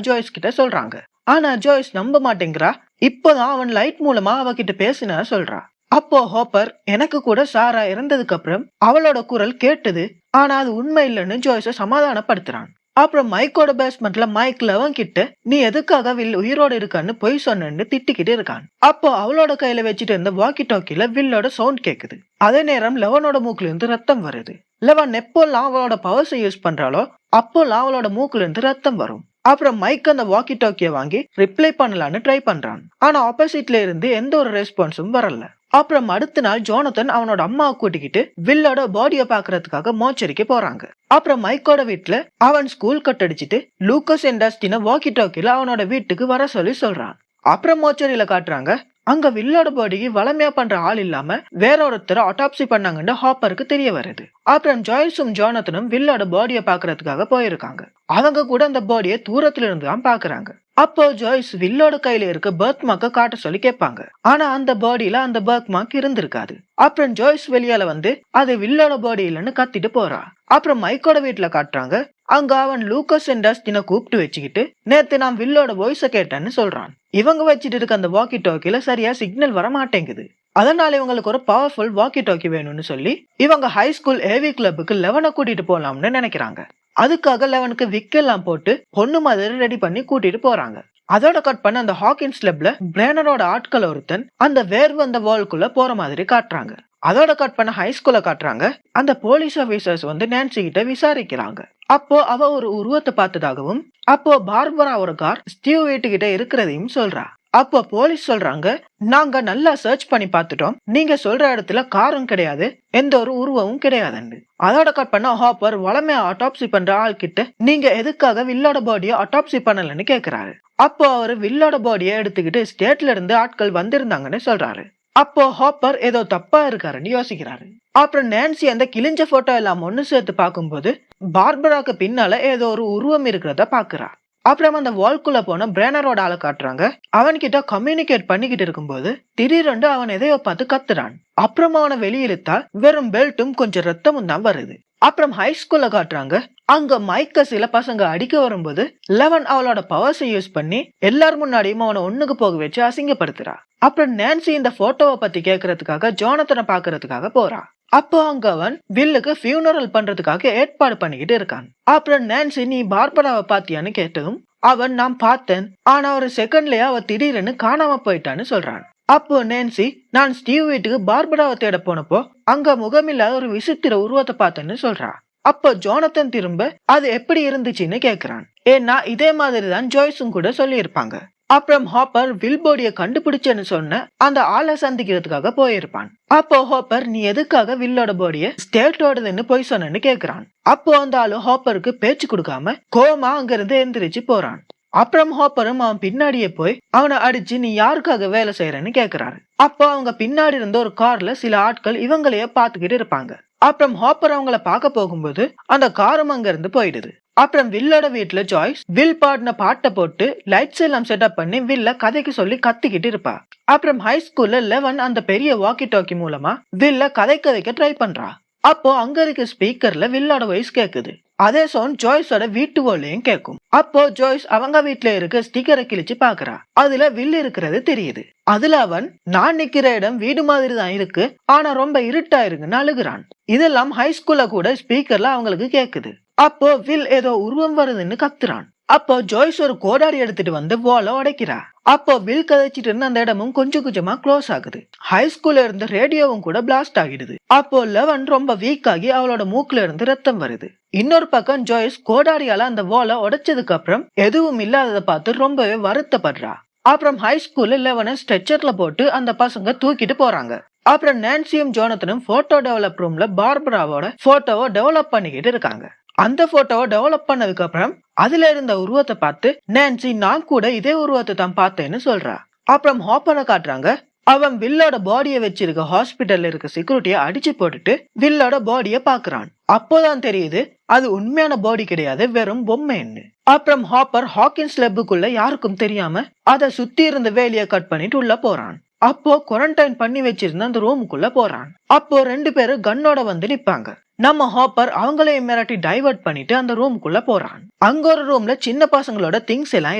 ஜோய்ஸ் கிட்ட சொல்றாங்க. ஆனா ஜோய்ஸ் நம்ப மாட்டேங்கிறா. இப்போதான் அவன் லைட் மூலமா அவகிட்ட பேசினா சொல்றா. அப்போ ஹாப்பர் எனக்கு கூட சாரா இறந்ததுக்கு அப்புறம் அவளோட குரல் கேட்டது, ஆனா அது உண்மை இல்லைன்னு ஜோய்ஸ சமாதானப்படுத்துறான். அப்புறம் மைக்கோட பேஸ்மெண்ட்ல மைக் லெவன் கிட்ட நீ எதுக்காக வில் உயிரோட இருக்கான்னு பொய் சொன்னு திட்டிக்கிட்டு இருக்கான். அப்போ அவளோட கையில வச்சுட்டு இருந்த வாக்கி டாக்கில வில்லோட சவுண்ட் கேக்குது. அதே நேரம் லெவனோட மூக்குல இருந்து ரத்தம் வருது. லெவன் எப்போல்லாம் அவளோட பவர்ஸை யூஸ் பண்றாளோ அப்போல்லாம் அவளோட மூக்குல இருந்து ரத்தம் வரும். அப்புறம் மைக் அந்த வாக்கி டாக்கிய வாங்கி ரிப்ளை பண்ணலான்னு ட்ரை பண்றான். ஆனா ஆப்போசிட்ல இருந்து எந்த ஒரு ரெஸ்பான்ஸும் வரல. அப்புறம் அடுத்த நாள் ஜோனத்தன் அவனோட அம்மாவை கூட்டிக்கிட்டு வில்லோட பாடிய பாக்குறதுக்காக மோச்சரிக்கு போறாங்க. அப்புறம் மைக்கோட வீட்டுல அவன் ஸ்கூல் கட் அடிச்சுட்டு லூக்கஸ் அண்ட் டஸ்டின வாக்கி டாக்கில அவனோட வீட்டுக்கு வர சொல்லி சொல்றான். அப்புறம் மோச்சரியில காட்டுறாங்க அங்க வில்லோட பாடிக்கு வளமையா பண்ற ஆள் இல்லாம வேற ஒருத்தர் அட்டாப்சி பண்ணாங்கன்னு ஹாப்பருக்கு தெரிய வருது. அப்புறம் ஜாய்ஸும் ஜோனத்தனும் வில்லோட பாடிய பாக்குறதுக்காக போயிருக்காங்க. அவங்க கூட அந்த பாடிய தூரத்துல இருந்து தான் பாக்குறாங்க. அப்போ ஜாய்ஸ் வில்லோட கையில இருக்க பர்த் மார்க்க காட்ட சொல்லி கேட்பாங்க. ஆனா அந்த பாடியில அந்த பர்த் மார்க் இருந்திருக்காது. அப்புறம் ஜாய்ஸ் வெளியால வந்து அது வில்லோட பாடி இல்லைன்னு கத்திட்டு போறா. அப்புறம் மைக்கோட வீட்டுல காட்டுறாங்க அங்க அவன் லூக்கஸ் அண்ட் டஸ்டினை கூப்பிட்டு வச்சுக்கிட்டு நேத்து நான் வில்லோட வாய்ஸ கேட்டேன்னு சொல்றான். இவங்க வச்சுட்டு இருக்க அந்த வாக்கி டாக்கில சரியா சிக்னல் வர மாட்டேங்குது. அதனால இவங்களுக்கு ஒரு பவர்ஃபுல் வாக்கி டாக்கி வேணும்னு சொல்லி இவங்க ஹை ஸ்கூல் ஏவி கிளப்புக்கு லெவனை கூட்டிட்டு போலாம்னு நினைக்கிறாங்க. அதுக்காக லெவனுக்கு விக்கெல்லாம் போட்டு பொண்ணு மாதிரி ரெடி பண்ணி கூட்டிட்டு போறாங்க. அதோட கட் பண்ண அந்த ஹாக்கின்ஸ் கிளப்ல பிரானரோட ஆட்கள் ஒருத்தன் அந்த வேர்வு அந்த வால்குள்ள போற மாதிரி காட்டுறாங்க. அதோட கட் பண்ண ஹை ஸ்கூல்ல காட்டுறாங்க அந்த போலீஸ் ஆபீசர்ஸ் வந்து நான்சி கிட்ட விசாரிக்கிறாங்க. அப்போ அவ ஒரு உருவத்தை பார்த்ததாகவும் அப்போ பார்பரா ஒரு கார் ஸ்டீவ் வீட்டுக்கிட்ட இருக்கிறதையும் சொல்றா. அப்போ போலீஸ் சொல்றாங்க நாங்க நல்லா சர்ச் பண்ணி பார்த்துட்டோம், நீங்க சொல்ற இடத்துல காரும் கிடையாது, எந்த ஒரு உருவமும் கிடையாதுன்னு. அதோட கட் பண்ண ஹாப்பர் வளமையா அட்டாப்சி பண்ற ஆள் கிட்ட நீங்க எதுக்காக வில்லோட பாடிய அட்டாப்சி பண்ணலன்னு கேக்குறாரு. அப்போ அவரு வில்லோட பாடிய எடுத்துக்கிட்டு ஸ்டேட்ல இருந்து ஆட்கள் வந்திருந்தாங்கன்னு சொல்றாரு. அப்போ ஹாப்பர் ஏதோ தப்பா இருக்காருன்னு யோசிக்கிறாரு. அப்புறம் நான்சி அந்த கிழிஞ்ச போட்டோ எல்லாம் ஒண்ணு சேர்த்து பார்க்கும்போது பார்பராக்கு பின்னால ஏதோ ஒரு உருவம் இருக்கிறத பாக்குறா. அப்புறம் அந்த வால்குள்ள போன பிரானரோட ஆளை காட்டுறாங்க. அவன்கிட்ட கம்யூனிகேட் பண்ணிக்கிட்டு இருக்கும்போது திடீரென்று அவன் எதையோ பார்த்து கத்துறான். அப்புறம் அவனை வெளியிழுத்தா வெறும் பெல்ட்டும் கொஞ்சம் ரத்தமும் தான் வருது. அப்புறம் ஹை ஸ்கூல்ல காட்டுறாங்க அங்க மைக்க சில பசங்க அடிக்க வரும்போது லெவன் அவளோட பவர்ஸை யூஸ் பண்ணி எல்லார் முன்னாடியும் அவனை ஒண்ணுக்கு போக வச்சு அசிங்கப்படுத்துறா. அப்புறம் நான்சி இந்த போட்டோவை பத்தி கேட்கறதுக்காக ஜோனத்தனை பாக்குறதுக்காக போறா. அப்போ அங்க அவன் வில்லுக்கு ஃபியூனரல் பண்றதுக்காக ஏற்பாடு பண்ணிக்கிட்டு இருக்கான். அப்புறம் நான்சி நீ பார்பராவை பாத்தியான்னு கேட்டதும் அவன் நான் பார்த்தேன், ஆனா ஒரு செகண்ட்லயே அவ திடீர்னு காணாம போயிட்டான்னு சொல்றான். அப்போ நான்சி நான் ஸ்டீவ் வீட்டுக்கு பார்பராவை தேட போனப்போ அங்க முகமில்லாத ஒரு விசித்திர உருவத்தை பார்த்தேன்னு சொல்றா. அப்போ ஜோனத்தன் திரும்ப அது எப்படி இருந்துச்சுன்னு கேக்குறான். ஏன்னா இதே மாதிரிதான் ஜாய்ஸும் கூட சொல்லி இருப்பாங்க. அப்புறம் ஹாப்பர் வில்போடிய கண்டுபிடிச்சேன்னு சொன்ன அந்த ஆளை சந்திக்கிறதுக்காக போயிருப்பான். அப்போ ஹாப்பர் நீ எதுக்காக வில்லோட பாடிய ஸ்டேட்டோடதுன்னு போய் சொன்னு கேக்குறான். அப்போ அந்த ஆளு ஹாப்பருக்கு பேச்சு கொடுக்காம கோமா அங்க இருந்து எந்திரிச்சு போறான். அப்புறம் ஹாப்பரும் அவன் பின்னாடியே போய் அவனை அடிச்சு நீ யாருக்காக வேலை செய்யறன்னு கேக்குறாரு. அப்போ அவங்க பின்னாடி இருந்த ஒரு கார்ல சில ஆட்கள் இவங்களையே பாத்துக்கிட்டு இருப்பாங்க. அப்புறம் ஹாப்பர் அவங்கள பார்க்க போகும்போது அந்த காரும் அங்க இருந்து போயிடுது. அப்புறம் வில்லோட வீட்டுல ஜாய்ஸ் வில் பாடின பாட்டை போட்டு லைட்ஸ் எல்லாம் செட்டப் பண்ணி வில்ல கதைக்கு சொல்லி கத்திக்கிட்டு இருப்பா. அப்புறம் ஹை ஸ்கூல்ல லெவன் அந்த பெரிய வாக்கி டாக்கி மூலமா வில்ல கதைக்க ட்ரை பண்றா. அப்போ அங்க இருக்க ஸ்பீக்கர்ல வில்லோட வாய்ஸ் கேக்குது. அதே சவுண்ட் ஜாய்ஸோட வீட்டு வால்லையும் கேட்கும். அப்போ ஜாய்ஸ் அவங்க வீட்டுல இருக்க ஸ்டிக்கரை கிழிச்சு பாக்குறா. அதுல வில் இருக்கிறது தெரியுது. அதுல அவன் நான் நிக்கிற இடம் வீடு மாதிரி தான் இருக்கு, ஆனா ரொம்ப இருட்டா இருக்குன்னு அழுகுறான். இதெல்லாம் ஹை ஸ்கூல்ல கூட ஸ்பீக்கர்ல அவங்களுக்கு கேக்குது. அப்போ வில் ஏதோ உருவம் வருதுன்னு கத்துறான். அப்போ ஜாய்ஸ் ஒரு கோடாரி எடுத்துட்டு வந்து வால உடைக்கிறா. அப்போ வில் கதைச்சிட்டு இருந்த அந்த இடமும் கொஞ்சம் கொஞ்சமா க்ளோஸ் ஆகுது. ஹை ஸ்கூல்ல இருந்த ரேடியோவும் கூட பிளாஸ்ட் ஆகிடுது. அப்போ லெவன் ரொம்ப வீக் ஆகி அவளோட மூக்குல இருந்து ரத்தம் வருது. இன்னொரு பக்கம் ஜாய்ஸ் கோடாரியால அந்த வால உடைச்சதுக்கு அப்புறம் எதுவும் இல்லாததை பார்த்து ரொம்பவே வருத்தப்படுறா. அப்புறம் ஹை ஸ்கூல்ல லெவனை ஸ்ட்ரெச்சர்ல போட்டு அந்த பசங்க தூக்கிட்டு போறாங்க. அப்புறம் நான்சியும் ஜோனத்தனும் போட்டோ டெவலப் ரூம்ல பார்பராவோட போட்டோவை டெவலப் பண்ணிக்கிட்டு இருக்காங்க. அந்த போட்டோவை டெவலப் பண்ணதுக்கு அப்புறம் அதுல இருந்த உருவத்தை பார்த்து நான்சி நான் கூட இதே உருவத்தை தான் பார்த்தேன்னு சொல்றா. அப்புறம் ஹாப்பரை காட்டுறாங்க. அவன் வில்லோட பாடிய வச்சிருக்க ஹாஸ்பிட்டல்ல இருக்க செக்யூரிட்டிய அடிச்சு போட்டுட்டு வில்லோட பாடிய பாக்குறான். அப்போதான் தெரியுது அது உண்மையான பாடி கிடையாது, வெறும் பொம்மைன்னு. அப்புறம் ஹாப்பர் ஹாக்கின்ஸ் லெப்புக்குள்ள யாருக்கும் தெரியாம அத சுத்தி இருந்த வேலிய கட் பண்ணிட்டு உள்ள போறான். அப்போ குவாரண்டைன் பண்ணி வச்சிருந்த அந்த ரூமுக்குள்ள போறான். அப்போ 2 பேரும் கன்னோட வந்து நிப்பாங்க. நம்ம ஹாப்பர் அவங்களையும் மிரட்டி டைவர்ட் பண்ணிட்டு அந்த ரூமுக்குள்ள போறான். அங்க ஒரு ரூம்ல சின்ன பசங்களோட திங்ஸ் எல்லாம்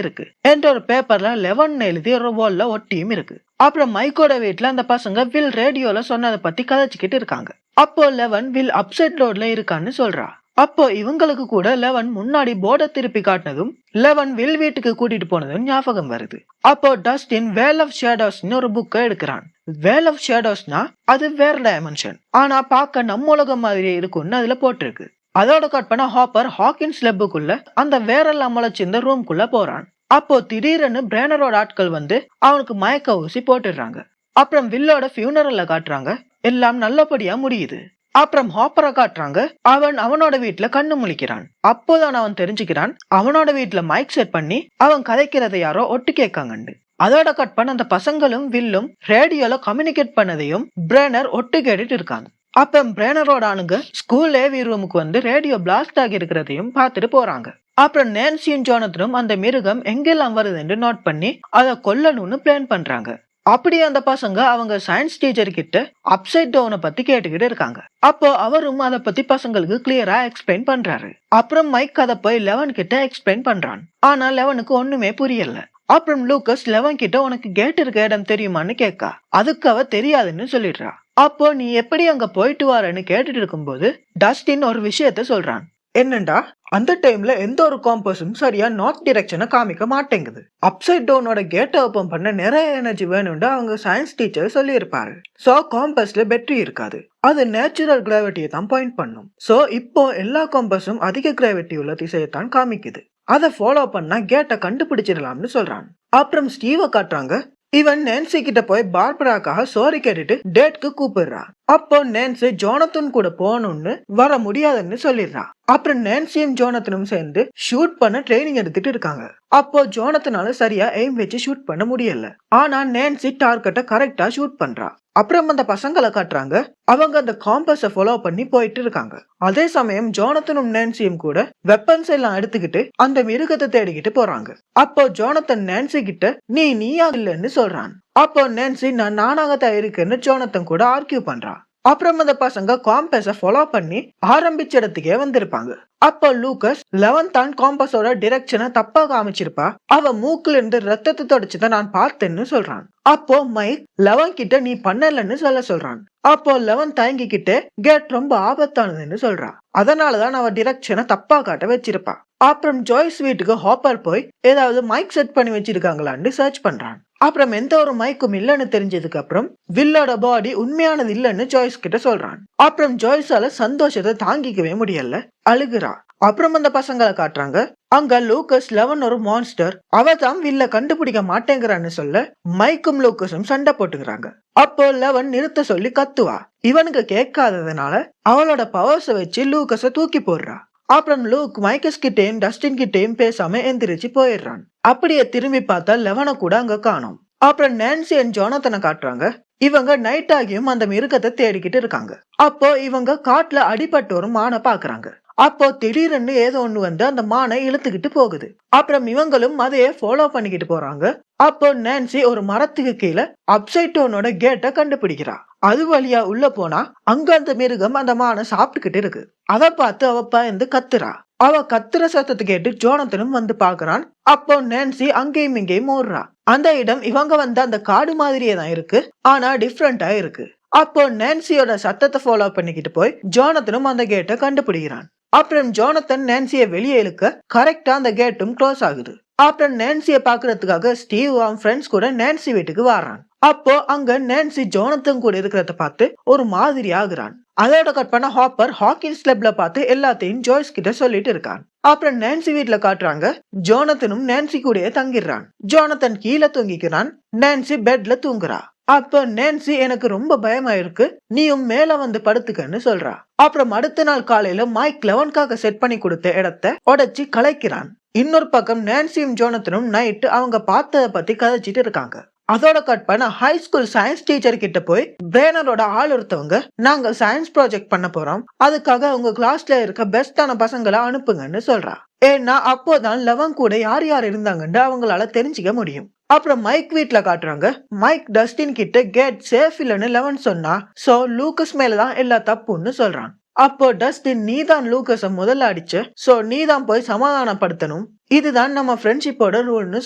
இருக்கு. என்ற ஒரு பேப்பர்ல 11 எழுதி ஒரு வால்ல ஒட்டியும் இருக்கு. அப்புறம் மைக்கோட வீட்டுல அந்த பசங்க வில் ரேடியோல சொன்னதை பத்தி கதைச்சுக்கிட்டு இருக்காங்க. அப்போ 11 வில் அப்செட் ரோட்ல இருக்கான்னு சொல்றா. அப்போ இவங்களுக்கு கூட 11 முன்னாடி போர்டை திருப்பி காட்டினதும் 11 வில் வீட்டுக்கு கூட்டிட்டு போனதும் ஞாபகம் வருது. அப்போ டஸ்டின் வேல் ஆஃப் ஷேடோஸ்னு ஒரு புக்கை எடுக்கிறான். வேல் ஆஃப் ஷேடோஸ்னா அது வேற டைமென்ஷன், ஆனா பார்க்க நம்ம உலகம் மாதிரி இருக்கும்னு அதுல போட்டிருக்கு. அதோட கட் பண்ண ஹாப்பர் ஹாக்கின்ஸ் லெப்புக்குள்ள அந்த வேரெல்லாம் முளைச்சிருந்த ரூம்குள்ள போறான். அப்போ திடீர்னு பிரேனரோட ஆட்கள் வந்து அவனுக்கு மயக்க ஊசி போட்டுடுறாங்க. அப்புறம் வில்லோட ஃபியூனரல்ல காட்டுறாங்க. எல்லாம் நல்லபடியா முடியுது. அப்புறம் ஹாப்பரை காட்டுறாங்க. அவன் அவனோட வீட்டுல கண்ணு முழிக்கிறான். அப்போதான் அவன் தெரிஞ்சுக்கிறான் அவனோட வீட்டுல மைக் செட் பண்ணி அவன் கதைக்கிறத யாரோ ஒட்டு கேட்காங்கண்டு. அதோட கட் பண்ண அந்த பசங்களும் வில்லும் ரேடியோல கம்யூனிகேட் பண்ணதையும் பிரேனர் ஒட்டு கேட்டுட்டு இருக்காங்க. அப்ப பிரேனரோட ஆளுங்க ஸ்கூல் ஏவி ரூமுக்கு வந்து ரேடியோ பிளாஸ்ட் ஆகி இருக்கிறதையும் பார்த்துட்டு போறாங்க. அப்புறம் நான்சியும் ஜோனத்தனும் அந்த மிருகம் எங்கெல்லாம் வருதுன்னு நோட் பண்ணி அதை கொல்லணும்னு பிளான் பண்றாங்க. அப்படியே அந்த பசங்க அவங்க சயின்ஸ் டீச்சர் கிட்ட அப்சைட் டவுனை பத்தி கேட்டுக்கிட்டு இருக்காங்க. அப்போ அவரும் அதை பத்தி பசங்களுக்கு கிளியரா எக்ஸ்பிளைன் பண்றாரு. அப்புறம் மைக் அதை போய் 11 கிட்ட எக்ஸ்பிளைன் பண்றான். ஆனா 11க்கு ஒண்ணுமே புரியல. அப்புறம் லூக்கஸ் 11 கிட்ட உனக்கு கேட் இருக்க இடம் தெரியுமான்னு கேட்கா. அதுக்கு அவ தெரியாதுன்னு சொல்லிடுறா. அப்போ நீ எப்படி அங்க போயிட்டு வரேன்னு கேட்டுட்டு இருக்கும்போது டஸ்டின் ஒரு விஷயத்த சொல்றான். என்னண்டா, அந்த டைம்ல எந்த ஒரு காம்பஸும் சரியா நார்த் டிரெக்ஷனை காமிக்க மாட்டேங்குது. அப்சைட் டவுனோட கேட்டை ஓபன் பண்ண நிறைய எனர்ஜி வேணும்னு அவங்க சயின்ஸ் டீச்சர் சொல்லி இருப்பாரு. சோ காம்பஸ்ல பேட்டரி இருக்காது, அது நேச்சுரல் கிராவிட்டியை தான் பாயிண்ட் பண்ணும். சோ இப்போ எல்லா காம்பஸும் அதிக கிராவிட்டி உள்ள திசையைத்தான் காமிக்குது. அதை ஃபாலோ பண்ணா கேட்டை கண்டுபிடிச்சிடலாம்னு சொல்றான். அப்புறம் ஸ்டீவை காட்டுறாங்க. இவன் நான்சி கிட்ட போய் பார்பராக்காக சாரி கேட்டுட்டு டேட்க்கு கூப்பிடுறா. அப்போ நான்சி ஜோனத்தன் கூட போகணும்னு வர முடியாதுன்னு சொல்லிடுறா. அப்புறம் நான்சியும் ஜோனத்தனும் சேர்ந்து ஷூட் பண்ண ட்ரைனிங் எடுத்துட்டு இருக்காங்க. அப்போ ஜோனத்தனால சரியா எய்ம் வச்சு ஷூட் பண்ண முடியல. ஆனா நான்சி டார்கெட்டை கரெக்டா ஷூட் பண்றா. அப்புறம் அந்த பசங்களை காட்டுறாங்க. அவங்க அந்த காம்பஸை ஃபாலோ பண்ணி போயிட்டு இருக்காங்க. அதே சமயம் ஜோனத்தனும் நான்சியும் கூட வெப்பன்ஸ் எல்லாம் எடுத்துக்கிட்டு அந்த மிருகத்தை தேடிக்கிட்டு போறாங்க. அப்போ ஜோனத்தன் நான்சி கிட்ட நீயா இல்லன்னு சொல்றான். அப்போ நான்சி நான் நானாகத்தான் இருக்கேன்னு ஜோனத்தன் கூட ஆர்கியூ பண்றா. அப்புறம் அந்த பசங்க காம்பஸை ஃபாலோ பண்ணி ஆரம்பிச்ச இடத்துக்கே வந்திருப்பாங்க. அப்போ லூக்கஸ் 11 தான் காம்பஸோட டிரெக்ஷனை தப்பா காமிச்சிருப்பா, அவ மூக்குல இருந்து ரத்தத்தை தொடச்சுதான் நான் பார்த்தேன்னு சொல்றான். அப்போ மைக் 11 கிட்ட நீ பண்ணலன்னு சொல்றான். அப்போ 11 தயங்கிக்கிட்டு கேட் ரொம்ப ஆபத்தானதுன்னு சொல்றா. அதனாலதான் அவ டிரெக்ஷனை தப்பா காட்ட வச்சிருப்பா. அப்புறம் ஜாய்ஸ் வீட்டுக்கு ஹாப்பர் போய் ஏதாவது மைக் செட் பண்ணி வச்சிருக்காங்களான்னு சர்ச் பண்றான். அப்புறம் எந்த ஒரு மைக்கும் இல்லன்னு தெரிஞ்சதுக்கு அப்புறம் வில்லோட பாடி உண்மையானது இல்லன்னு ஜாய்ஸ் கிட்ட சொல்றான். அப்புறம் ஜாய்ஸால சந்தோஷத்தை தாங்கிக்கவே முடியல, அழுகுறா. அப்புறம் அந்த பசங்களை காட்டுறாங்க. அங்க லூக்கஸ் 11 ஒரு மான்ஸ்டர், அவ தான் வில்ல கண்டுபிடிக்க மாட்டேங்கிறான்னு சொல்ல மைக்கும் லூக்கஸும் சண்டை போட்டுக்கிறாங்க. அப்போ 11 நிறுத்த சொல்லி கத்துவா. இவனுக்கு கேட்காததுனால அவளோட பவர்ஸை வச்சு லூக்கஸை தூக்கி போடுறா. அப்புறம் லூக் மைக்கஸ் கிட்டேயும் டஸ்டின் கிட்டேயும் பேசாம எந்திரிச்சு போயிடுறான். அப்படியே திரும்பி பார்த்தா 11 கூட அங்க காணோம். அப்புறம் நான்சி அண்ட் ஜோனத்தனை காட்டுறாங்க. இவங்க நைட் ஆகியும் அந்த மிருகத்தை தேடிக்கிட்டு இருக்காங்க. அப்போ இவங்க காட்டுல அடிபட்டு ஒரு மானை பாக்குறாங்க. அப்போ திடீர்னு ஏதோ ஒண்ணு வந்து அந்த மானை இழுத்துக்கிட்டு போகுது. அப்புறம் இவங்களும் அதையே ஃபாலோ பண்ணிக்கிட்டு போறாங்க. அப்போ நான்சி ஒரு மரத்துக்கு கீழே அப்சைட் டவுனோட கேட்டை கண்டுபிடிக்கிறா. அது வழியா உள்ள போனா அங்க அந்த மிருகம் அந்த மானை சாப்பிட்டுக்கிட்டு இருக்கு. அதை பார்த்து அவ பயந்து கத்துறா. அவ கத்துற சத்தத்தை கேட்டு ஜோனத்தனும் வந்து பாக்குறான். அப்போ நான்சி அங்கேயும் இங்கேயும் ஓடுறா. அந்த இடம் இவங்க வந்து அந்த காடு மாதிரியே தான் இருக்கு, ஆனா டிஃப்ரெண்டா இருக்கு. அப்போ நான்சியோட சத்தத்தை ஃபாலோ பண்ணிக்கிட்டு போய் ஜோனத்தனும் அந்த கேட்டை கண்டுபிடிக்கிறான். அப்புறம் ஜோனத்தன் நான்சியை வெளியே இழுக்க கரெக்டா அந்த கேட்டும் க்ளோஸ் ஆகுது. அப்புறம் நான்சியை பாக்குறதுக்காக ஸ்டீவ் அவன் ஃப்ரெண்ட்ஸ் கூட நான்சி வீட்டுக்கு வரான். அப்போ அங்க நான்சி ஜோனத்தன் கூட இருக்கிறத பார்த்து ஒரு மாதிரி ஆகுறான். அதோட கட் பண்ண ஹாப்பர் ஹாக்கின்ஸ் கிளப்ல பார்த்து எல்லாத்தையும் ஜாய்ஸ் கிட்ட சொல்லிட்டு இருக்கான். அப்புறம் நான்சி வீட்டுல காட்டுறாங்க. ஜோனத்தனும் நான்சி கூடயே தங்கிடுறான். ஜோனத்தன் கீழே தூங்கிக்கிறான், நான்சி பெட்ல தூங்குறா. அப்ப நான்சி எனக்கு ரொம்ப பயமா இருக்கு, நீயும் மேல வந்து படுத்துக்கன்னு சொல்றா. அப்புறம் அடுத்த நாள் காலையில மைக் 11க்காக செட் பண்ணி கொடுத்த இடத்தை உடைச்சி கலைக்கிறான். இன்னொரு பக்கம் நான்சியும் ஜோனத்தனும் நைட்டு அவங்க பார்த்ததை பத்தி கதைச்சிட்டு இருக்காங்க. அதோட கட் பண்ண ஹை ஸ்கூல் சயின்ஸ் டீச்சர் கிட்ட போய் பிரேனரோட ஆள் ஒருத்தவங்க நாங்க சயின்ஸ் ப்ராஜெக்ட் பண்ண போறோம், அதுக்காக உங்க கிளாஸ்ல இருக்க பெஸ்டான பசங்களை அனுப்புங்கன்னு சொல்றா. ஏன்னா அப்போதான் லெவன் கூட யார் யார் இருந்தாங்கன்னு அவங்களால தெரிஞ்சுக்க முடியும். அப்புறம் மைக் வீட்ல காட்டுறாங்க. மைக் டஸ்டின் கிட்ட கேட் சேஃப் இல்லன்னு லெவன் சொன்னா, சோ லூக்கஸ் மேலதான் எல்லா தப்புன்னு சொல்றான். அப்போ டஸ்டின் நீதான் லூக்கஸ முதல்ல அடிச்ச, சோ நீதான் போய் சமாதானப்படுத்தணும், இதுதான் நம்ம ஃப்ரெண்ட்ஷிப்போட ரூல்னு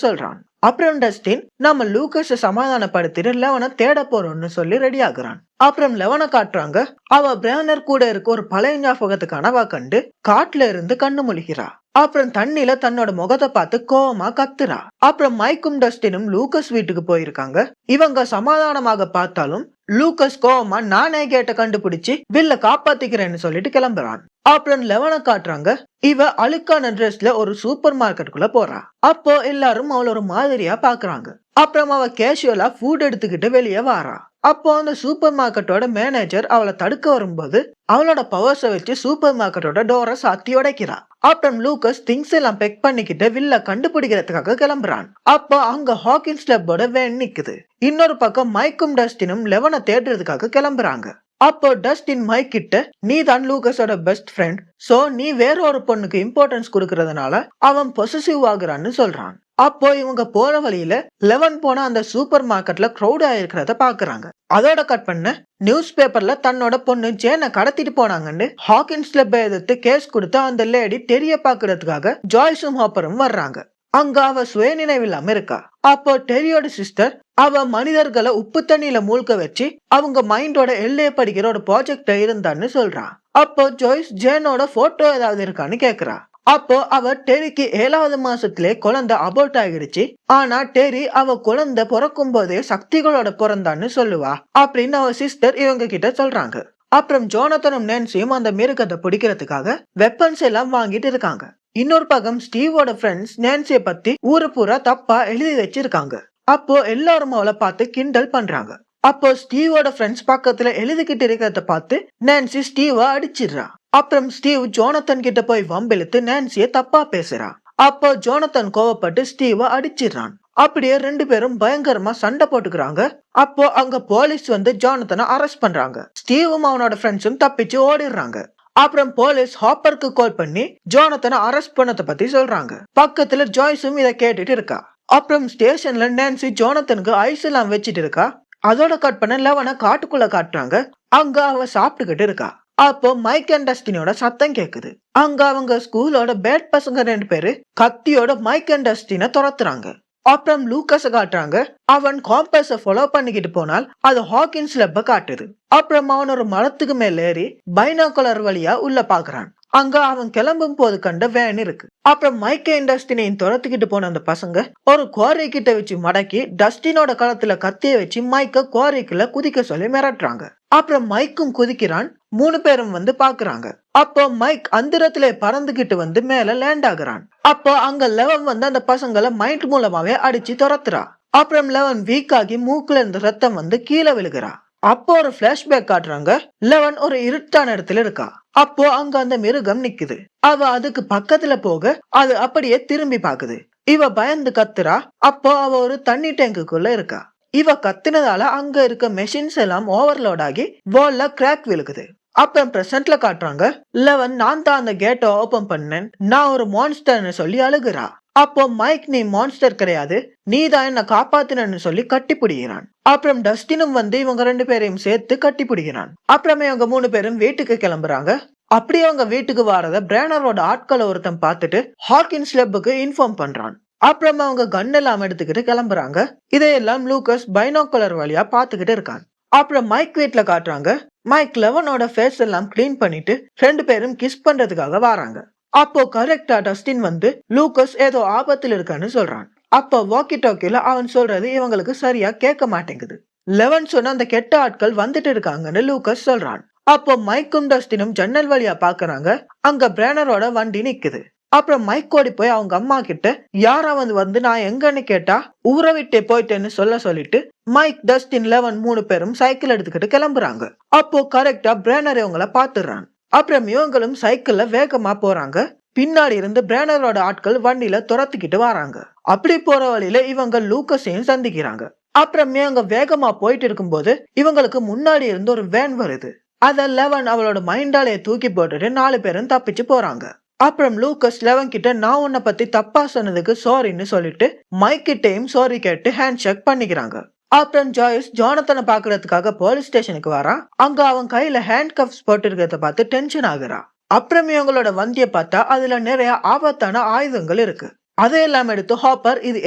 சொல்றான். அப்புறம் டஸ்டின் நம்ம லூக்கஸ சமாதானப்படுத்திட்டு லெவனை தேட போறோம்னு சொல்லி ரெடி ஆகுறான். அப்புறம் லெவனை காட்டுறாங்க. அவ பிரேனர் கூட இருக்க ஒரு பழைய ஞாபகத்து கனவா கண்டு காட்டுல இருந்து கண்ணு முழிக்கிறா. அப்புறம் தண்ணியில தன்னோட முகத்தை பார்த்து கோவமா கத்துறா. அப்புறம் மைக்கும் டஸ்டினும் லூக்கஸ் வீட்டுக்கு போயிருக்காங்க. இவங்க சமாதானமாக பார்த்தாலும் லூக்கஸ் கோவமா நானே கேட்ட கண்டுபிடிச்சு வில்ல காப்பாத்திக்கிறேன்னு சொல்லிட்டு கிளம்புறான். அப்புறம் லெவனை காட்டுறாங்க. இவ அழுக்கான ட்ரெஸ்ல ஒரு சூப்பர் மார்க்கெட்டுக்குள்ள போறா. அப்போ எல்லாரும் அவள ஒரு மாதிரியா பாக்குறாங்க. அப்புறம் அவ கேஷுவலா ஃபுட் எடுத்துக்கிட்டு வெளியே வாரா. அப்போ அந்த சூப்பர் மார்க்கெட்டோட மேனேஜர் அவளை தடுக்க வரும்போது அவளோட பவர்ஸை வச்சு சூப்பர் மார்க்கெட்டோட டோரை சாத்தி உடைக்கிறா. அப்புறம் லூக்கஸ் திங்ஸ் எல்லாம் பெக் பண்ணிக்கிட்டு வில்ல கண்டுபிடிக்கிறதுக்காக கிளம்புறான். அப்போ அங்க ஹாக்கின்ஸ் கிளப்போட வேன் நிக்குது. இன்னொரு பக்கம் மைக்கும் டஸ்டினும் லெவனை தேடுறதுக்காக கிளம்புறாங்க. அப்போ டஸ்டின் மைக் கிட்ட நீ தான் லூக்கஸோட பெஸ்ட் ஃப்ரெண்ட், சோ நீ வேற ஒரு பொண்ணுக்கு இம்பார்ட்டன்ஸ் கொடுக்கறதுனால அவன் பொசசிவ் ஆகுறான்னு சொல்றான். அப்போ இவங்க போற வழியில லெவன் போன அந்த சூப்பர் மார்க்கெட்ல க்ரௌட் ஆயிருக்கிறத பாக்குறாங்க. அதோட கட் பண்ண நியூஸ் பேப்பர்ல தன்னோட பொண்ணு ஜேனை கடத்திட்டு போனாங்கன்னு ஹாக்கின்ஸ் கிளப்பை எதிர்த்து கேஸ் கொடுத்து அந்த லேடி தெரிய பாக்குறதுக்காக ஜாய்ஸும் ஹாப்பரும் வர்றாங்க. அங்க அவ சுயநினைவில்லாம இருக்கா. அப்போ டெரியோட சிஸ்டர் அவ மனிதர்களை உப்பு தண்ணியில மூழ்க வச்சு அவங்க மைண்டோட எல்லையை படிக்கிற ஒரு ப்ராஜெக்ட் இருந்தான்னு சொல்றா. அப்போ ஜாய்ஸ் ஜேனோட போட்டோ ஏதாவது இருக்கான்னு கேக்குறா. அப்போ அவ டெரிக்கு 7வது மாசத்திலே குழந்தை அபோர்ட் ஆகிடுச்சு, ஆனா டெரி அவ குழந்தை பிறக்கும் போதே சக்திகளோட பிறந்தான்னு சொல்லுவா அப்படின்னு அவ சிஸ்டர் இவங்க கிட்ட சொல்றாங்க. அப்புறம் ஜோனத்தனும் நான்சியும் அந்த மிருகத்தை பிடிக்கிறதுக்காக வெப்பன்ஸ் எல்லாம் வாங்கிட்டு இருக்காங்க. இன்னொரு பக்கம் ஸ்டீவோட ஃப்ரெண்ட்ஸ் நான்சிய பத்தி ஊரு பூரா தப்பா எழுதி வச்சிருக்காங்க. அப்போ எல்லாரும் அவளை பார்த்து கிண்டல் பண்றாங்க. அப்போ ஸ்டீவோட ஃப்ரெண்ட்ஸ் பக்கத்துல எழுதிக்கிட்டு இருக்கிறத பார்த்து நான்சி ஸ்டீவ அடிச்சிடுறா. அப்புறம் ஸ்டீவ் ஜோனத்தன் கிட்ட போய் வம்பிழுத்து நான்சிய தப்பா பேசுறா. அப்போ ஜோனத்தன் கோவப்பட்டு ஸ்டீவ அடிச்சிடுறான். அப்படியே 2 பேரும் பயங்கரமா சண்டை போட்டுக்கிறாங்க. அப்போ அங்க போலீஸ் வந்து ஜோனத்தனை அரெஸ்ட் பண்றாங்க. ஸ்டீவும் அவனோட ஃப்ரெண்ட்ஸும் தப்பிச்சு ஓடிடுறாங்க. அப்புறம் போலீஸ் ஹாப்பருக்கு கால் பண்ணி ஜோனத்தனை அரெஸ்ட் பண்ணத பத்தி சொல்றாங்க. பக்கத்துல ஜாய்ஸும் இதை கேட்டுட்டு இருக்கா. அப்புறம் ஸ்டேஷன்ல நான்சி ஜோனத்தனுக்கு ஐஸ் எல்லாம் வச்சிட்டு இருக்கா. அதோட கட் பண்ண லெவனை காட்டுக்குள்ள காட்டுறாங்க. அங்க அவ சாப்பிட்டுக்கிட்டு இருக்கா. அப்போ மைக் அண்ட் டஸ்டினோட சத்தம் கேக்குது. அங்க அவங்க ஸ்கூலோட பேட் பசங்க 2 பேரு கத்தியோட மைக் அண்ட் டஸ்டினை துரத்துறாங்க. அப்புறம் லூக்கஸ காட்டுறாங்க. அவன் காம்பஸ ஃபாலோ பண்ணிக்கிட்டு போனால் அது ஹாக்கின்ஸ் லெப்ப காட்டுது. அப்புறம் அவன் ஒரு மரத்துக்கு மேல ஏறி பைனாகுலர் வழியா உள்ள பாக்குறான். அங்க அவன் கிளம்பும் போது கண்ட வேன் இருக்கு. அப்புறம் மைக்கையும் டஸ்டினையும் துரத்துக்கிட்டு போன அந்த பசங்க ஒரு குவாரி கிட்ட வச்சு மடக்கி டஸ்டினோட களத்துல கத்திய வச்சு மைக்க குவாரிக்குள்ள குதிக்க சொல்லி மிரட்டுறாங்க. அப்புறம் மைக்கும் குதிக்கிறான். 3 பேரும் வந்து பாக்குறாங்க. அப்போ மைக் அந்தரத்திலே பறந்துகிட்டு வந்து மேல லேண்ட் ஆகுறான். அப்போ அங்க லெவன் வந்து அந்த பசங்களை மைண்ட் மூலமாவே அடிச்சு துரத்துறா. அப்புறம் லெவன் வீக் ஆகி மூக்குல இருந்து ரத்தம் வந்து கீழே விழுகிறா. அப்போ ஒரு பிளாஷ்பேக் காட்டுறாங்க. லெவன் ஒரு இருட்டான இடத்துல இருக்கா. அப்போ அங்க அந்த மிருகம் நிக்குது. அவ அதுக்கு பக்கத்துல போக அது அப்படியே திரும்பி பாக்குது. இவ பயந்து கத்துறா. அப்போ அவ ஒரு தண்ணி டேங்குக்குள்ள இருக்கா. இவ கத்துனதால அங்க இருக்க மெஷின்ஸ் எல்லாம் ஓவர்லோட் ஆகி வால்ல கிராக் விழுகுது. அப்புறம் பிரசன்ட்ல காட்டுறாங்க. லெவன் நான் தான் அந்த கேட்டை ஓபன் பண்ணேன், நான் ஒரு மான்ஸ்டர்னு சொல்லி அழுகுறா. அப்போ மைக் நீ மான்ஸ்டர் கிடையாது, நீ தான் என்ன காப்பாத்தினு சொல்லி கட்டி பிடிக்கிறான். அப்புறம் டஸ்டினும் வந்து இவங்க 2 பேரையும் சேர்த்து கட்டி பிடிக்கிறான். அப்புறமே அவங்க 3 பேரும் வீட்டுக்கு கிளம்புறாங்க. அப்படியே அவங்க வீட்டுக்கு வரத பிரேனரோட ஆட்களை ஒருத்தன் பார்த்துட்டு ஹாக்கின்ஸ் லெப்புக்கு இன்ஃபார்ம் பண்றான். அப்புறம் அவங்க கன் எல்லாம் எடுத்துக்கிட்டு கிளம்புறாங்க. இதையெல்லாம் லூக்கஸ் பைனாகுலர் வழியா பாத்துக்கிட்டு இருக்கான். அப்புறம் மைக் வீட்ல காட்டுறாங்க. மைக் லெவனோட ஃபேஸ் எல்லாம் கிளீன் பண்ணிட்டு 2 பேரும் கிஸ் பண்றதுக்காக வராங்க. அப்போ கரெக்டா டஸ்டின் வந்து லூக்கஸ் ஏதோ ஆபத்தில் இருக்கான்னு சொல்றான். அப்போ வாக்கி டாக்கில அவன் சொல்றது இவங்களுக்கு சரியா கேட்க மாட்டேங்குது. லெவன் சொன்ன அந்த கெட்ட ஆட்கள் வந்துட்டு இருக்காங்கன்னு லூக்கஸ் சொல்றான். அப்போ மைக்கும் டஸ்டினும் ஜன்னல் வழியா பாக்குறாங்க. அங்க பிரேனரோட வண்டி நிக்குது. அப்புறம் மைக் ஓடி போய் அவங்க அம்மா கிட்ட யாராவது வந்து நான் எங்கன்னு கேட்டா ஊரை விட்டே போயிட்டேன்னு சொல்லிட்டு மைக் டஸ்டின் லெவன் 3 பேரும் சைக்கிள் எடுத்துக்கிட்டு கிளம்புறாங்க. அப்போ கரெக்டா பிரேனர் இவங்கள பாத்துறான். அப்புறம் இவங்களும் சைக்கிள்ல வேகமா போறாங்க. பின்னாடி இருந்து பிரேனரோட ஆட்கள் வண்டியில துரத்துக்கிட்டு வராங்க. அப்படி போற வழியில இவங்க லூக்கஸையும் சந்திக்கிறாங்க. அப்புறமே அங்க வேகமா போயிட்டு இருக்கும்போது இவங்களுக்கு முன்னாடி இருந்து ஒரு வேன் வருது. அத லெவன் அவளோட மைண்டாலே தூக்கி போட்டுட்டு 4 பேரும் தப்பிச்சு போறாங்க. அப்புறம் லூக்கஸ் லெவன் கிட்ட நான் உன்னை பத்தி தப்பா சொன்னதுக்கு சாரின்னு சொல்லிட்டு மைக் கிட்டையும் சாரி கேட்டு ஹேண்ட் ஷேக் பண்ணிக்கிறாங்க. அப்புறம் ஜாய்ஸ் ஜானத்தனை பாக்குறதுக்காக போலீஸ் ஸ்டேஷனுக்கு வரான். அங்க அவன் கையில ஹேண்ட் கப்ஸ் போட்டு இருக்கிறத பார்த்து டென்ஷன் ஆகுறா. அப்புறமே அவங்களோட வண்டியை பார்த்தா அதுல நிறைய ஆபத்தான ஆயுதங்கள் இருக்கு. அதையெல்லாம் எடுத்து ஹாப்பர் இது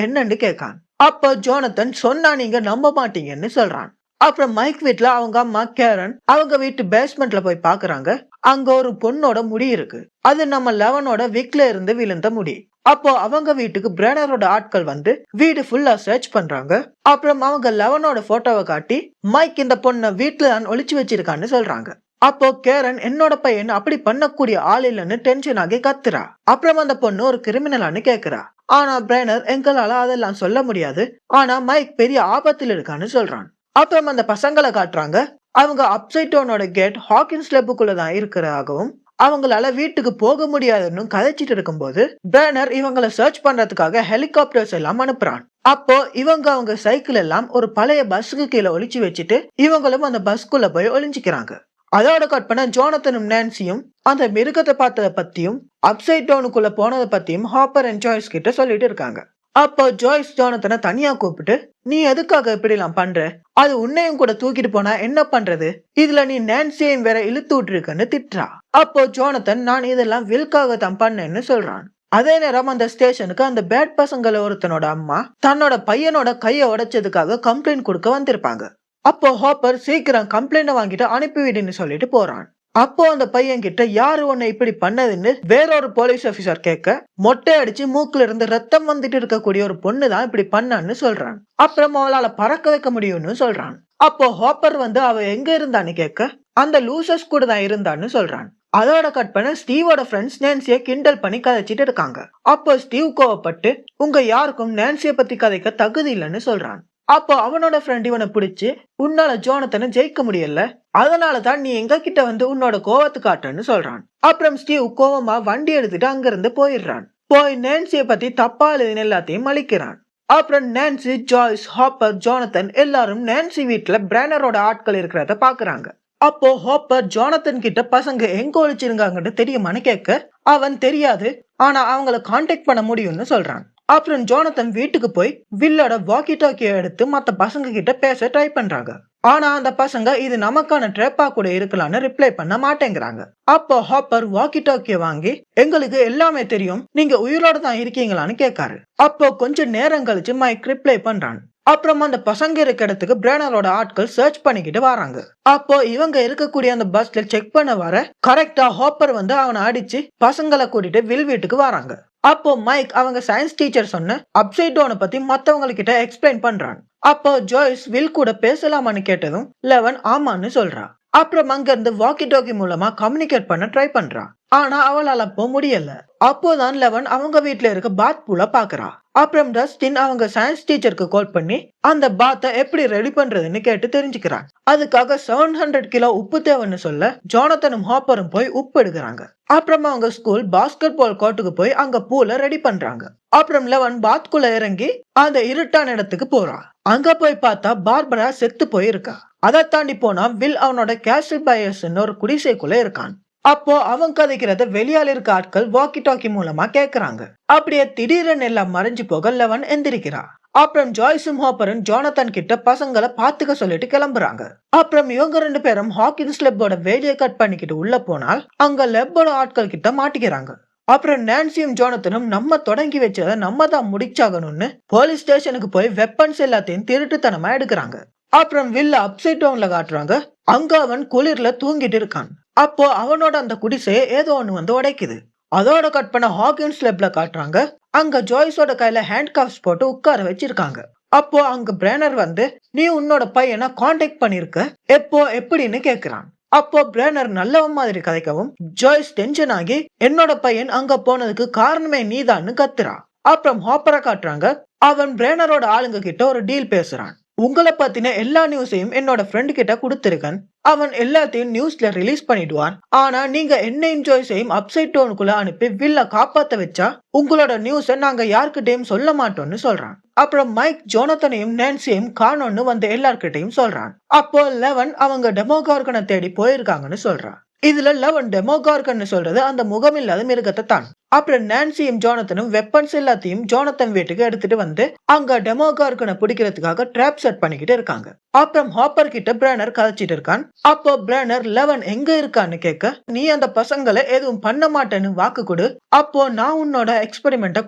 என்னன்னு கேட்கான். அப்போ ஜோனத்தன் சொன்னா நீங்க நம்ப மாட்டீங்கன்னு சொல்றான். அப்புறம் மைக் வீட்ல அவங்க அம்மா கேரன் அவங்க வீட்டு பேஸ்மெண்ட்ல போய் பாக்குறாங்க. அங்க ஒரு பொண்ணோட முடி இருக்கு. அது நம்ம லெவனோட விக்ல இருந்து விழுந்த முடி. அப்போ அவங்க வீட்டுக்கு பிரானரோட ஆட்கள் வந்து வீடு ஃபுல்லா சர்ச் பண்றாங்க. அப்புறம் அவங்க லெவனோட போட்டோவை காட்டி மைக் இந்த பொண்ணை வீட்டுல தான் ஒளிச்சு வச்சிருக்கான்னு சொல்றாங்க. அப்போ கேரன் என்னோட பையன் அப்படி பண்ணக்கூடிய ஆள் இல்லைன்னு டென்ஷன் ஆகி கத்துறா. அப்புறம் அந்த பொண்ணு ஒரு கிரிமினலான்னு கேக்குறா. ஆனா பிரானர் எங்களால அதெல்லாம் சொல்ல முடியாது. ஆனா மைக் பெரிய ஆபத்தில் இருக்கான்னு சொல்றான். அப்புறம் அந்த பசங்களை காட்டுறாங்க. அவங்க அப்சைட் டவுனோட கேட் ஹாக்கின்ஸ் லெப்புக்குள்ளதான் இருக்கிறதாகவும் அவங்களால வீட்டுக்கு போக முடியாதுன்னு கதைச்சிட்டு இருக்கும்போது பிரானர் இவங்களை சர்ச் பண்றதுக்காக ஹெலிகாப்டர்ஸ் எல்லாம் அனுப்புறான். அப்போ இவங்க அவங்க சைக்கிள் எல்லாம் ஒரு பழைய பஸ்ஸுக்கு கீழே ஒளிச்சு வச்சுட்டு இவங்களும் அந்த பஸ்குள்ள போய் ஒளிஞ்சுக்கிறாங்க. அதோட கட் பண்ண ஜோனத்தனும் நான்சியும் அந்த மிருகத்தை பார்த்ததை பத்தியும் அப்சைட் டவுனுக்குள்ள போனதை பத்தியும் ஹாப்பர் அண்ட் ஜாய்ஸ் கிட்ட சொல்லிட்டு இருக்காங்க. அப்போ ஜாய்ஸ் ஜோனத்தனை தனியா கூப்பிட்டு நீ எதுக்காக இப்படி எல்லாம் பண்ற, அது உன்னையும் கூட தூக்கிட்டு போனா என்ன பண்றது, இதுல நீ நான்சியையும் வேற இழுத்து விட்டுருக்கன்னு திட்டுறா. அப்போ ஜோனத்தன் நான் இதெல்லாம் வில்காக தான் பண்ணேன்னு சொல்றான். அதே நேரம் அந்த ஸ்டேஷனுக்கு அந்த பேட் பசங்கள ஒருத்தனோட அம்மா தன்னோட பையனோட கைய உடைச்சதுக்காக கம்ப்ளைண்ட் கொடுக்க வந்திருப்பாங்க. அப்போ ஹாப்பர் சீக்கிரம் கம்ப்ளைண்ட் வாங்கிட்டு அனுப்பிவிடுன்னு சொல்லிட்டு போறான். அப்போ அந்த பையன் கிட்ட யாரு உன்னை இப்படி பண்ணதுன்னு வேறொரு போலீஸ் ஆபீசர் கேட்க மொட்டை அடிச்சு மூக்குல இருந்து ரத்தம் வந்துட்டு இருக்கக்கூடிய ஒரு பொண்ணு தான் இப்படி பண்ணான்னு சொல்றான். அப்புறம் அவளால பறக்க வைக்க முடியும்னு சொல்றான். அப்போ ஹாப்பர் வந்து அவ எங்க இருந்தான்னு கேட்க அந்த லூசர்ஸ் கூட தான் இருந்தான்னு சொல்றான். அதோட கட் பண்ண ஸ்டீவோட ஃப்ரெண்ட்ஸ் நான்சியை கிண்டல் பண்ணி கதைச்சிட்டு இருக்காங்க. அப்போ ஸ்டீவ் கோவப்பட்டு உங்க யாருக்கும் நான்சியை பத்தி கதைக்க தகுதி இல்லைன்னு சொல்றான். அப்போ அவனோட ஃப்ரெண்ட் இவனை பிடிச்சு உன்னால ஜோனத்தனை ஜெயிக்க முடியல, அதனாலதான் நீ எங்க கிட்ட வந்து உன்னோட கோவத்து காட்டுன்னு சொல்றான். அப்புறம் ஸ்டீவ் கோவமா வண்டி எடுத்துட்டு அங்கிருந்து போயிடுறான். போய் நான்சியை பத்தி தப்பா எழுதின எல்லாத்தையும் அழிக்கிறான். அப்புறம் நான்சி, ஜாய்ஸ், ஹாப்பர், ஜோனத்தன் எல்லாரும் நான்சி வீட்டுல பிரானரோட ஆட்கள் இருக்கிறத பாக்குறாங்க. அப்போ ஹாப்பர் ஜோனத்தன் கிட்ட பசங்க எங்க ஒழிச்சிருக்காங்கன்னு தெரியுமான்னு கேட்க அவன் தெரியாது, ஆனா அவங்கள கான்டாக்ட் பண்ண முடியும்னு சொல்றான். அப்புறம் ஜோனத்தன் வீட்டுக்கு போய் வில்லோட வாக்கி டாக்கியை எடுத்து மத்த பசங்க கிட்ட பேச ட்ரை பண்றாங்க. ஆனா அந்த பசங்க இது நமக்கான ட்ரேப்பா கூட இருக்கலாம்னு ரிப்ளை பண்ண மாட்டேங்கிறாங்க. அப்போ ஹாப்பர் வாக்கி டாக்கிய வாங்கி எங்களுக்கு எல்லாமே தெரியும், நீங்க உயிரோட தான் இருக்கீங்களான்னு கேட்காரு. அப்போ கொஞ்சம் நேரம் கழிச்சு மைக் ரிப்ளை பண்றான். அப்புறம் அந்த பசங்க இருக்க இடத்துக்கு பிரானரோட ஆட்கள் சர்ச் பண்ணிக்கிட்டு வராங்க. அப்போ இவங்க இருக்கக்கூடிய அந்த பஸ்ல செக் பண்ண வர கரெக்டா ஹாப்பர் வந்து அவனை அடிச்சு பசங்களை கூட்டிட்டு வில் வீட்டுக்கு வராங்க. அப்போ மைக் அவங்க சயின்ஸ் டீச்சர் சொன்ன அப்சைட் டவுனை பத்தி மத்தவங்க கிட்ட எக்ஸ்பிளைன் பண்றான். அப்போ ஜாய்ஸ் வில் கூட பேசலாமான்னு கேட்டதும் லெவன் ஆமான்னு சொல்றா. அப்புறம் அங்க இருந்து வாக்கி டாக்கி மூலமா கம்யூனிகேட் பண்ண ட்ரை பண்றா. ஆனா அவளால அப்போ முடியல. அப்போதான் லெவன் அவங்க வீட்டுல இருக்க பாத் பூல பாக்குறா. அப்புறம் டஸ்டின் அவங்க சயின்ஸ் டீச்சருக்கு கால் பண்ணி அந்த பாத்தை எப்படி ரெடி பண்றதுன்னு கேட்டு தெரிஞ்சுக்கிறான். அதுக்காக 700 கிலோ உப்பு தேவைன்னு சொல்ல ஜோனத்தனும் ஹாப்பரும் போய் உப்பு எடுக்கிறாங்க. அப்புறமா அவங்க ஸ்கூல் பாஸ்கெட் பால் கோர்ட்டுக்கு போய் அங்க பூல ரெடி பண்றாங்க. அப்புறம் லெவன் பாத்குள்ள இறங்கி அந்த இருட்டான இடத்துக்கு போறான். அங்க போய் பார்த்தா பார்பரா செத்து போயிருக்கா. அதை தாண்டி போனா வில் அவனோட கேசல் பயர்ஸ் ஒரு குடிசைக்குள்ள இருக்கான். அப்போ அவன் கதைக்கிறத வெளியால இருக்க ஆட்கள் வாக்கி டாக்கி மூலமா கேக்குறாங்க. அப்படியே திடீரென்னு எல்லாம் மறைஞ்சு போக லெவன் எந்திரிக்கிறா. அப்புறம் ஜாய்ஸும் ஹாப்பரும் ஜோனத்தன் கிட்ட பசங்களை பாத்துக்க சொல்லிட்டு கிளம்புறாங்க. அப்புறம் இவங்க 2 பேரும் ஹாக்கின்ஸ் லெப்போட வேலையை கட் பண்ணிக்கிட்டு உள்ள போனால் அங்க லெப்போட ஆட்கள் கிட்ட மாட்டிக்கிறாங்க. அப்புறம் நான்சியும் ஜோனத்தனும் நம்ம தொடங்கி வச்சதை நம்ம தான் முடிச்சாகணும்னு போலீஸ் ஸ்டேஷனுக்கு போய் வெப்பன்ஸ் எல்லாத்தையும் திருட்டுத்தனமா எடுக்கிறாங்க. அப்புறம் வில்ல அப்சைட் டவுன்ல காட்டுறாங்க. அங்க அவன் குளிர்ல தூங்கிட்டு இருக்கான். அப்போ அவனோட அந்த குடிசையை ஏதோ ஒண்ணு வந்து உடைக்குது. அதோட கட் பண்ண ஹாக்கின்ஸ் லெப்ல காட்டுறாங்க. அங்க ஜாய்ஸோட கையில ஹேண்ட் கப்ஸ் போட்டு உட்கார வச்சிருக்காங்க. அப்போ அங்க பிரானர் வந்து நீ உன்னோட பையனை கான்டாக்ட் பண்ணிருக்க, எப்போ எப்படின்னு கேக்குறான். அப்போ பிரானர் நல்லவன் மாதிரி கதைக்கவும் ஜாய்ஸ் டென்ஷன் ஆகி என்னோட பையன் அங்க போனதுக்கு காரணமே நீதான்னு கத்துறான். அப்புறம் ஹாப்பரை காட்டுறாங்க. அவன் பிரானரோட ஆளுங்க கிட்ட ஒரு டீல் பேசுறான். உங்கள பத்தின எல்லா நியூஸையும் என்னோட ஃப்ரெண்ட் கிட்ட குடுத்திருக்கேன். அவன் எல்லாத்தையும் நியூஸ்ல ரிலீஸ் பண்ணிடுவான். ஆனா நீங்க என்னையும் ஜோய்ஸையும் அப்சைட் டவுனுக்குள்ள அனுப்பி வில்ல காப்பாத்த வச்சா உங்களோட நியூஸ நாங்க யார்கிட்டயும் சொல்ல மாட்டோம்னு சொல்றான். அப்புறம் மைக் ஜோனத்தனையும் நான்சியையும் காணோம்னு வந்து எல்லார்கிட்டயும் சொல்றான். அப்போ லெவன் அவங்க டெமோகார்கனை தேடி போயிருக்காங்கன்னு சொல்றான். இதுல லெவன் டெமோகார்கன் சொல்றது அந்த முகமில்லாத மிருகத்தை தான். அப்புறம் நான்சியும் ஜோனத்தனும் வெப்பன்ஸ் எல்லாத்தையும் ஜோனத்தன் வீட்டுக்கு எடுத்துட்டு வந்து அங்க டெமோகார்கனை பிடிக்கிறதுக்காக ட்ராப் செட் பண்ணிக்கிட்டு இருக்காங்க. அப்புறம் ஹாப்பர் கிட்ட பிரானர் கதைச்சிட்டு இருக்கான். அப்போ பிரானர் லெவன் எங்க இருக்கான்னு கேட்க, நீ அந்த பசங்களை எதுவும் பண்ண மாட்டேன்னு வாக்கு கொடு, அப்போ நான் உன்னோட எக்ஸ்பெரிமெண்ட்டை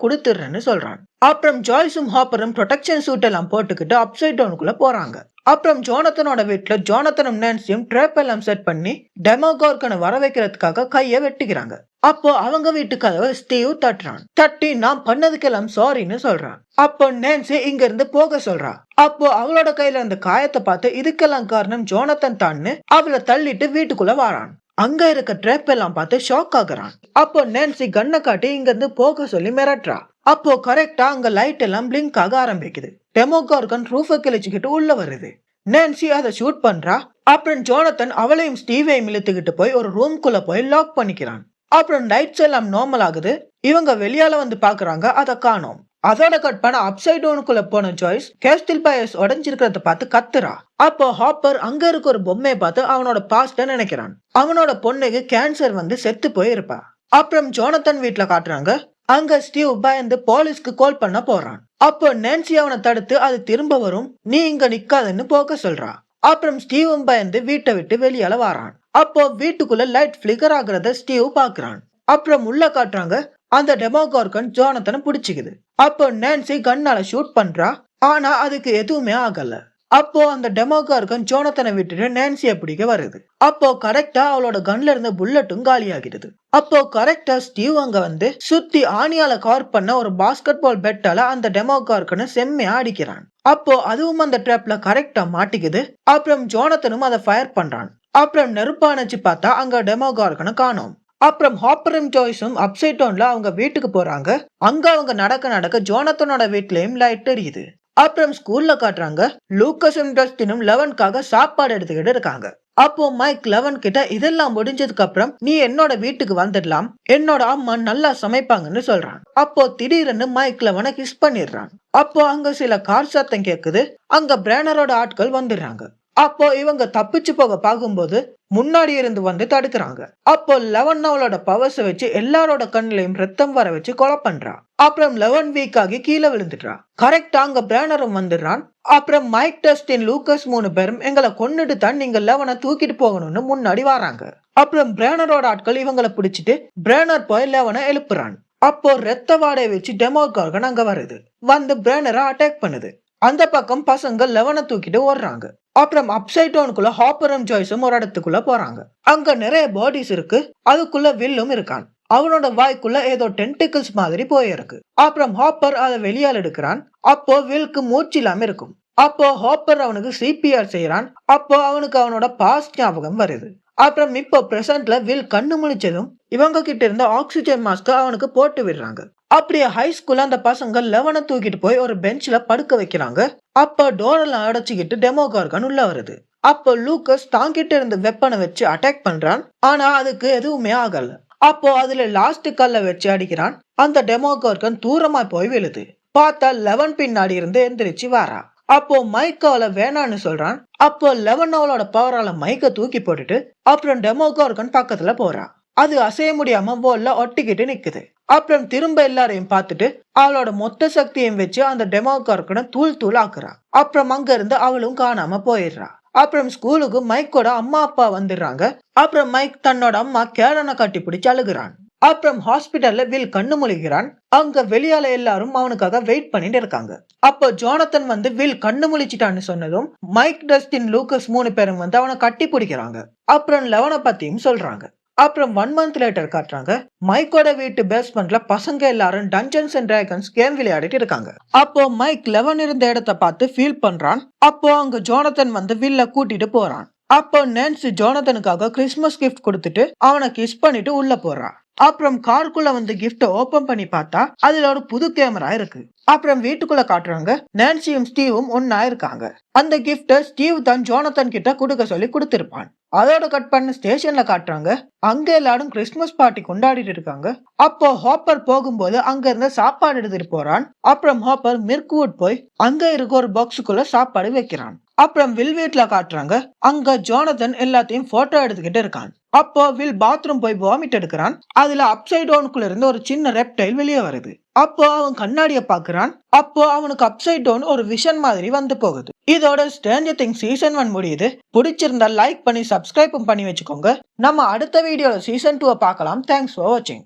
கொடுத்துடுறேன்னு சொல்றான். அப்புறம் ஜாய்ஸும் ஹாப்பரும் ப்ரொடெக்ஷன் சூட் எல்லாம் போட்டுக்கிட்டு அப்சைட் டவுனுக்குள்ள போறாங்க. அப்புறம் ஜோனத்தனோட வீட்டுல ஜோனத்தனும் நான்சியும் ட்ராப் எல்லாம் செட் பண்ணி டெமோகார்கனை வர வைக்கிறதுக்காக கைய வெட்டிக்கிறாங்க. அப்போ அவங்க வீட்டு கதவை ஸ்டீவ் தட்டுறான். தட்டி நான் பண்ணதுக்கெல்லாம் சாரின்னு சொல்றான். அப்போ நான்சி இங்க இருந்து போக சொல்றா. அப்போ அவளோட கையில இருந்த காயத்தை பார்த்து இதுக்கெல்லாம் காரணம் ஜோனத்தன் தான்னு அவளை தள்ளிட்டு வீட்டுக்குள்ள வாரான். அங்க இருக்க ட்ராப் எல்லாம் பார்த்து ஷாக் ஆகுறான். அப்போ நான்சி கண்ணை காட்டி இங்க இருந்து போக சொல்லி மிரட்டுறா. அப்போ கரெக்டா அங்க லைட் எல்லாம் பிளிங்க் ஆக ஆரம்பிக்குது. டெமோகார்கன் ரூஃபை கிழிச்சுக்கிட்டு உள்ள வருது. நான்சி அதை ஷூட் பண்றா. அப்புறம் ஜோனத்தன் அவளையும் ஸ்டீவையும் இழுத்துக்கிட்டு போய் ஒரு ரூம்குள்ள போய் லாக் பண்ணிக்கிறான். அப்புறம் லைட்ஸ் எல்லாம் நார்மல் ஆகுது. இவங்க வெளியால வந்து பாக்குறாங்க, அதை காணோம். அதோட கட் பண்ண அப்சைட் டவுனுக்குள்ள போன ஜாய்ஸ் கேஸ்டில் பயஸ் உடஞ்சிருக்கிறத பார்த்து கத்துறா. அப்போ ஹாப்பர் அங்க இருக்க ஒரு பொம்மையை பார்த்து அவனோட பாஸ்ட நினைக்கிறான். அவனோட பொண்ணுக்கு கேன்சர் வந்து செத்து போயிருப்பா. அப்புறம் ஜோனத்தன் வீட்டுல காட்டுறாங்க. அங்க ஸ்டீவ் பயந்து போலீஸ்க்கு கால் பண்ண போறான். அப்போ நான்சி அவனை தடுத்து அது திரும்ப வரும், நீ இங்க நிக்காதன்னு போக சொல்றா. அப்புறம் ஸ்டீவும் பயந்து வீட்டை விட்டு வெளியால வாரான். அப்போ வீட்டுக்குள்ள லைட் பிளிகர் ஆகுறத ஸ்டீவ் பாக்குறான். அப்புறம் உள்ள காட்டுறாங்க. அந்த டெமோகார்கன் ஜோனத்தனை பிடிச்சிக்குது. அப்போ நான்சி கண்ணால ஷூட் பண்றா. ஆனா அதுக்கு எதுவுமே ஆகல. அப்போ அந்த டெமோகார்கன் ஜோனத்தனை விட்டுட்டு நான்சியை பிடிக்க வருது. அப்போ கரெக்டா அவளோட கன்ல இருந்த புல்லட்டும் காலியாகிடுது. அப்போ கரெக்டா ஸ்டீவ் அங்க வந்து சுத்தி ஆணியால கவர் பண்ண ஒரு பாஸ்கெட் பால் பெட்டால அந்த டெமோகார்கனை செம்மையா அடிக்கிறான். அப்போ அதுவும் அந்த ட்ராப்ல கரெக்டா மாட்டிக்குது. அப்புறம் ஜோனத்தனும் அதை ஃபயர் பண்றான். அப்புறம் நெருப்பு அணைச்சு பார்த்தா அங்க டெமோகார்கனை காணோம். அப்புறம் ஹாப்பரும் ஜாய்ஸும் அப்சைட் டவுன்ல அவங்க வீட்டுக்கு போறாங்க. அங்க அவங்க நடக்க ஜோனத்தனோட வீட்லயும் லைட் எரியுது. அப்புறம் ஸ்கூல்ல காட்டுறாங்க. லூக்கஸும் டஸ்டினும் லெவனுக்காக சாப்பாடு எடுத்துக்கிட்டு இருக்காங்க. அப்போ மைக் லெவன் கிட்ட இதெல்லாம் முடிஞ்சதுக்கு அப்புறம் நீ என்னோட வீட்டுக்கு வந்துடலாம், என்னோட அம்மா நல்லா சமைப்பாங்கன்னு சொல்றான். அப்போ திடீர்னு மைக் லெவனை கிஸ் பண்ணிடுறான். அப்போ அங்க சில கார் சத்தம் கேக்குது. அங்க பிரானரோட ஆட்கள் வந்துடுறாங்க. அப்போ இவங்க தப்பிச்சு போக பார்க்கும்போது முன்னாடி இருந்து வந்து தடுக்கிறாங்க. அப்போ லெவன் அவளோட பவர்ஸ் வச்சு எல்லாரோட கண்ணிலையும் ரத்தம் வர வச்சு கொலை பண்றா. அப்புறம் லெவன் வீக் ஆகி கீழே விழுந்துடுறா. கரெக்டா அங்க பிரானரும் வந்துடுறான். அப்புறம் மைக், டஸ்டின், லூக்கஸ் 3 பேரும் எங்களை கொன்னுட்டு தான் நீங்க லெவனை தூக்கிட்டு போகணும்னு முன்னாடி வராங்க. அப்புறம் பிரானரோட ஆட்கள் இவங்களை பிடிச்சிட்டு பிரானர் போய் லெவனை எழுப்புறான். அப்போ ரத்த வாடகை வச்சு டெமோகார்கன் அங்க வருது. வந்து பிரானரை அட்டாக் பண்ணுது. அந்த பக்கம் பசங்க லெவனை தூக்கிட்டு ஓடுறாங்க. அப்புறம் அப்சைட் டவுனுக்குள்ள ஹாப்பரும் ஜாய்ஸும் ஒரு இடத்துக்குள்ள போறாங்க. அங்க நிறைய பாடிஸ் இருக்கு. அதுக்குள்ள வில்லும் இருக்கான். அவனோட வாய்க்குள்ள ஏதோ டென்டிகிள்ஸ் மாதிரி போயிருக்கு. அப்புறம் ஹாப்பர் அதை வெளியால் எடுக்கிறான். அப்போ வில்க்கு மூச்சு இல்லாம இருக்கும். அப்போ ஹாப்பர் அவனுக்கு சிபிஆர் செய்யறான். அப்போ அவனுக்கு அவனோட பாஸ்ட் ஞாபகம் வருது. அப்புறம் இப்போ பிரசன்ட்ல வில் கண்ணு முழிச்சதும் இவங்க கிட்ட இருந்த ஆக்சிஜன் மாஸ்க் அவனுக்கு போட்டு விடுறாங்க. அப்படியே ஹை ஸ்கூல்ல அந்த பசங்க லெவனை தூக்கிட்டு போய் ஒரு பெஞ்ச்ல படுக்க வைக்கிறாங்க. அப்ப டோரெல்லாம் அடைச்சிக்கிட்டு டெமோகார்கன் உள்ள வருது. அப்போ லூக்கஸ் தாங்கிட்டு இருந்த வெப்பனை வச்சு அட்டாக் பண்றான். ஆனா அதுக்கு எதுவுமே ஆகல. அப்போ அதுல லாஸ்ட் கல்ல வச்சு அடிக்கிறான். அந்த டெமோகார்கன் தூரமா போய் விழுது. பார்த்தா லெவன் பின்னாடி இருந்து எந்திரிச்சு வாரா. அப்போ மைக் அவளை வேணான்னு சொல்றான். அப்போ லெவன் அவளோட பவரால மைக்க தூக்கி போட்டுட்டு அப்புறம் டெமோகார்கன் பக்கத்துல போறா. அது அசைய முடியாம வால்ல ஒட்டிக்கிட்டு நிக்குது. அப்புறம் திரும்ப எல்லாரையும் பார்த்துட்டு அவளோட மொத்த சக்தியையும் வச்சு அந்த டெமோகார்கனை தூள் ஆக்குறா. அப்புறம் அங்க இருந்து அவளும் காணாம போயிடுறா. அப்புறம் ஸ்கூலுக்கு மைக்கோட அம்மா அப்பா வந்துடுறாங்க. அப்புறம் மைக் தன்னோட அம்மா கேரனை கட்டி பிடிச்சு அழுகுறான். அப்புறம் ஹாஸ்பிட்டல்ல வில் கண்ணு முழிக்கிறான். அங்க வெளியால எல்லாரும் அவனுக்காக வெயிட் பண்ணிட்டு இருக்காங்க. அப்போ ஜோனத்தன் வந்து வில் கண்ணு முழிச்சிட்டான்னு சொன்னதும் மைக், டஸ்டின், லூக்கஸ் 3 பேரும் வந்து அவனை கட்டி பிடிக்கிறாங்க. அப்புறம் லெவனை பத்தியும் சொல்றாங்க. அப்புறம் 1 month லேட்டர் காட்டுறாங்க. மைக்கோட வீட்டு பேஸ்மெண்ட்ல பசங்க எல்லாரும் டஞ்சன்ஸ் அண்ட் டிராகன்ஸ் கேம் விளையாடிட்டு இருக்காங்க. அப்போ மைக் லெவன் இருந்த இடத்த பார்த்து ஃபீல் பண்றான். அப்போ அங்க ஜோனத்தன் வந்து வில்ல கூட்டிட்டு போறான். அப்போ நான்சி ஜோனத்தனுக்காக கிறிஸ்மஸ் கிஃப்ட் கொடுத்துட்டு அவனை கிஸ் பண்ணிட்டு உள்ள போறான். அப்புறம் காருக்குள்ள வந்து கிஃப்ட ஓபன் பண்ணி பார்த்தா அதுல ஒரு புது கேமரா இருக்கு. அப்புறம் வீட்டுக்குள்ள காட்டுறாங்க நான்சியும் ஸ்டீவும் ஒன்னா இருக்காங்க. அந்த கிஃப்ட ஸ்டீவ் தான் ஜோனத்தன் கிட்ட கொடுக்க சொல்லி கொடுத்திருப்பான். அதோட கட் பண்ண ஸ்டேஷன்ல காட்டுறாங்க. அங்க எல்லாரும் கிறிஸ்துமஸ் பார்ட்டி கொண்டாடிட்டு இருக்காங்க. அப்போ ஹாப்பர் போகும்போது அங்க இருந்த சாப்பாடு எடுத்துட்டு போறான். அப்புறம் ஹாப்பர் மிர்க்வுட் போய் அங்க இருக்க ஒரு பாக்ஸுக்குள்ள சாப்பாடு வைக்கிறான். அப்புறம் வில் வீட்ல காட்டுறாங்க. அங்க ஜோனதன் எல்லாத்தையும் போட்டோ எடுத்துக்கிட்டு இருக்கான். அப்போ வில் பாத்ரூம் போய் வாமிட் எடுக்கிறான். அதுல அப்சைட் டவுனுக்குள்ள இருந்து ஒரு சின்ன ரெப்டைல் வெளியே வருது. அப்போ அவன் கண்ணாடிய பாக்குறான். அப்போ அவனுக்கு அப்சைட் டவுன் ஒரு விஷன் மாதிரி வந்து போகுது. இதோட ஸ்ட்ரேஞ்சர் திங்ஸ் சீசன் 1 முடியுது. பிடிச்சிருந்தா லைக் பண்ணி சப்ஸ்கிரைப் பண்ணி வச்சுக்கோங்க. நம்ம அடுத்த வீடியோல சீசன் 2 பார்க்கலாம். தேங்க்ஸ் ஃபார் வாட்சிங்.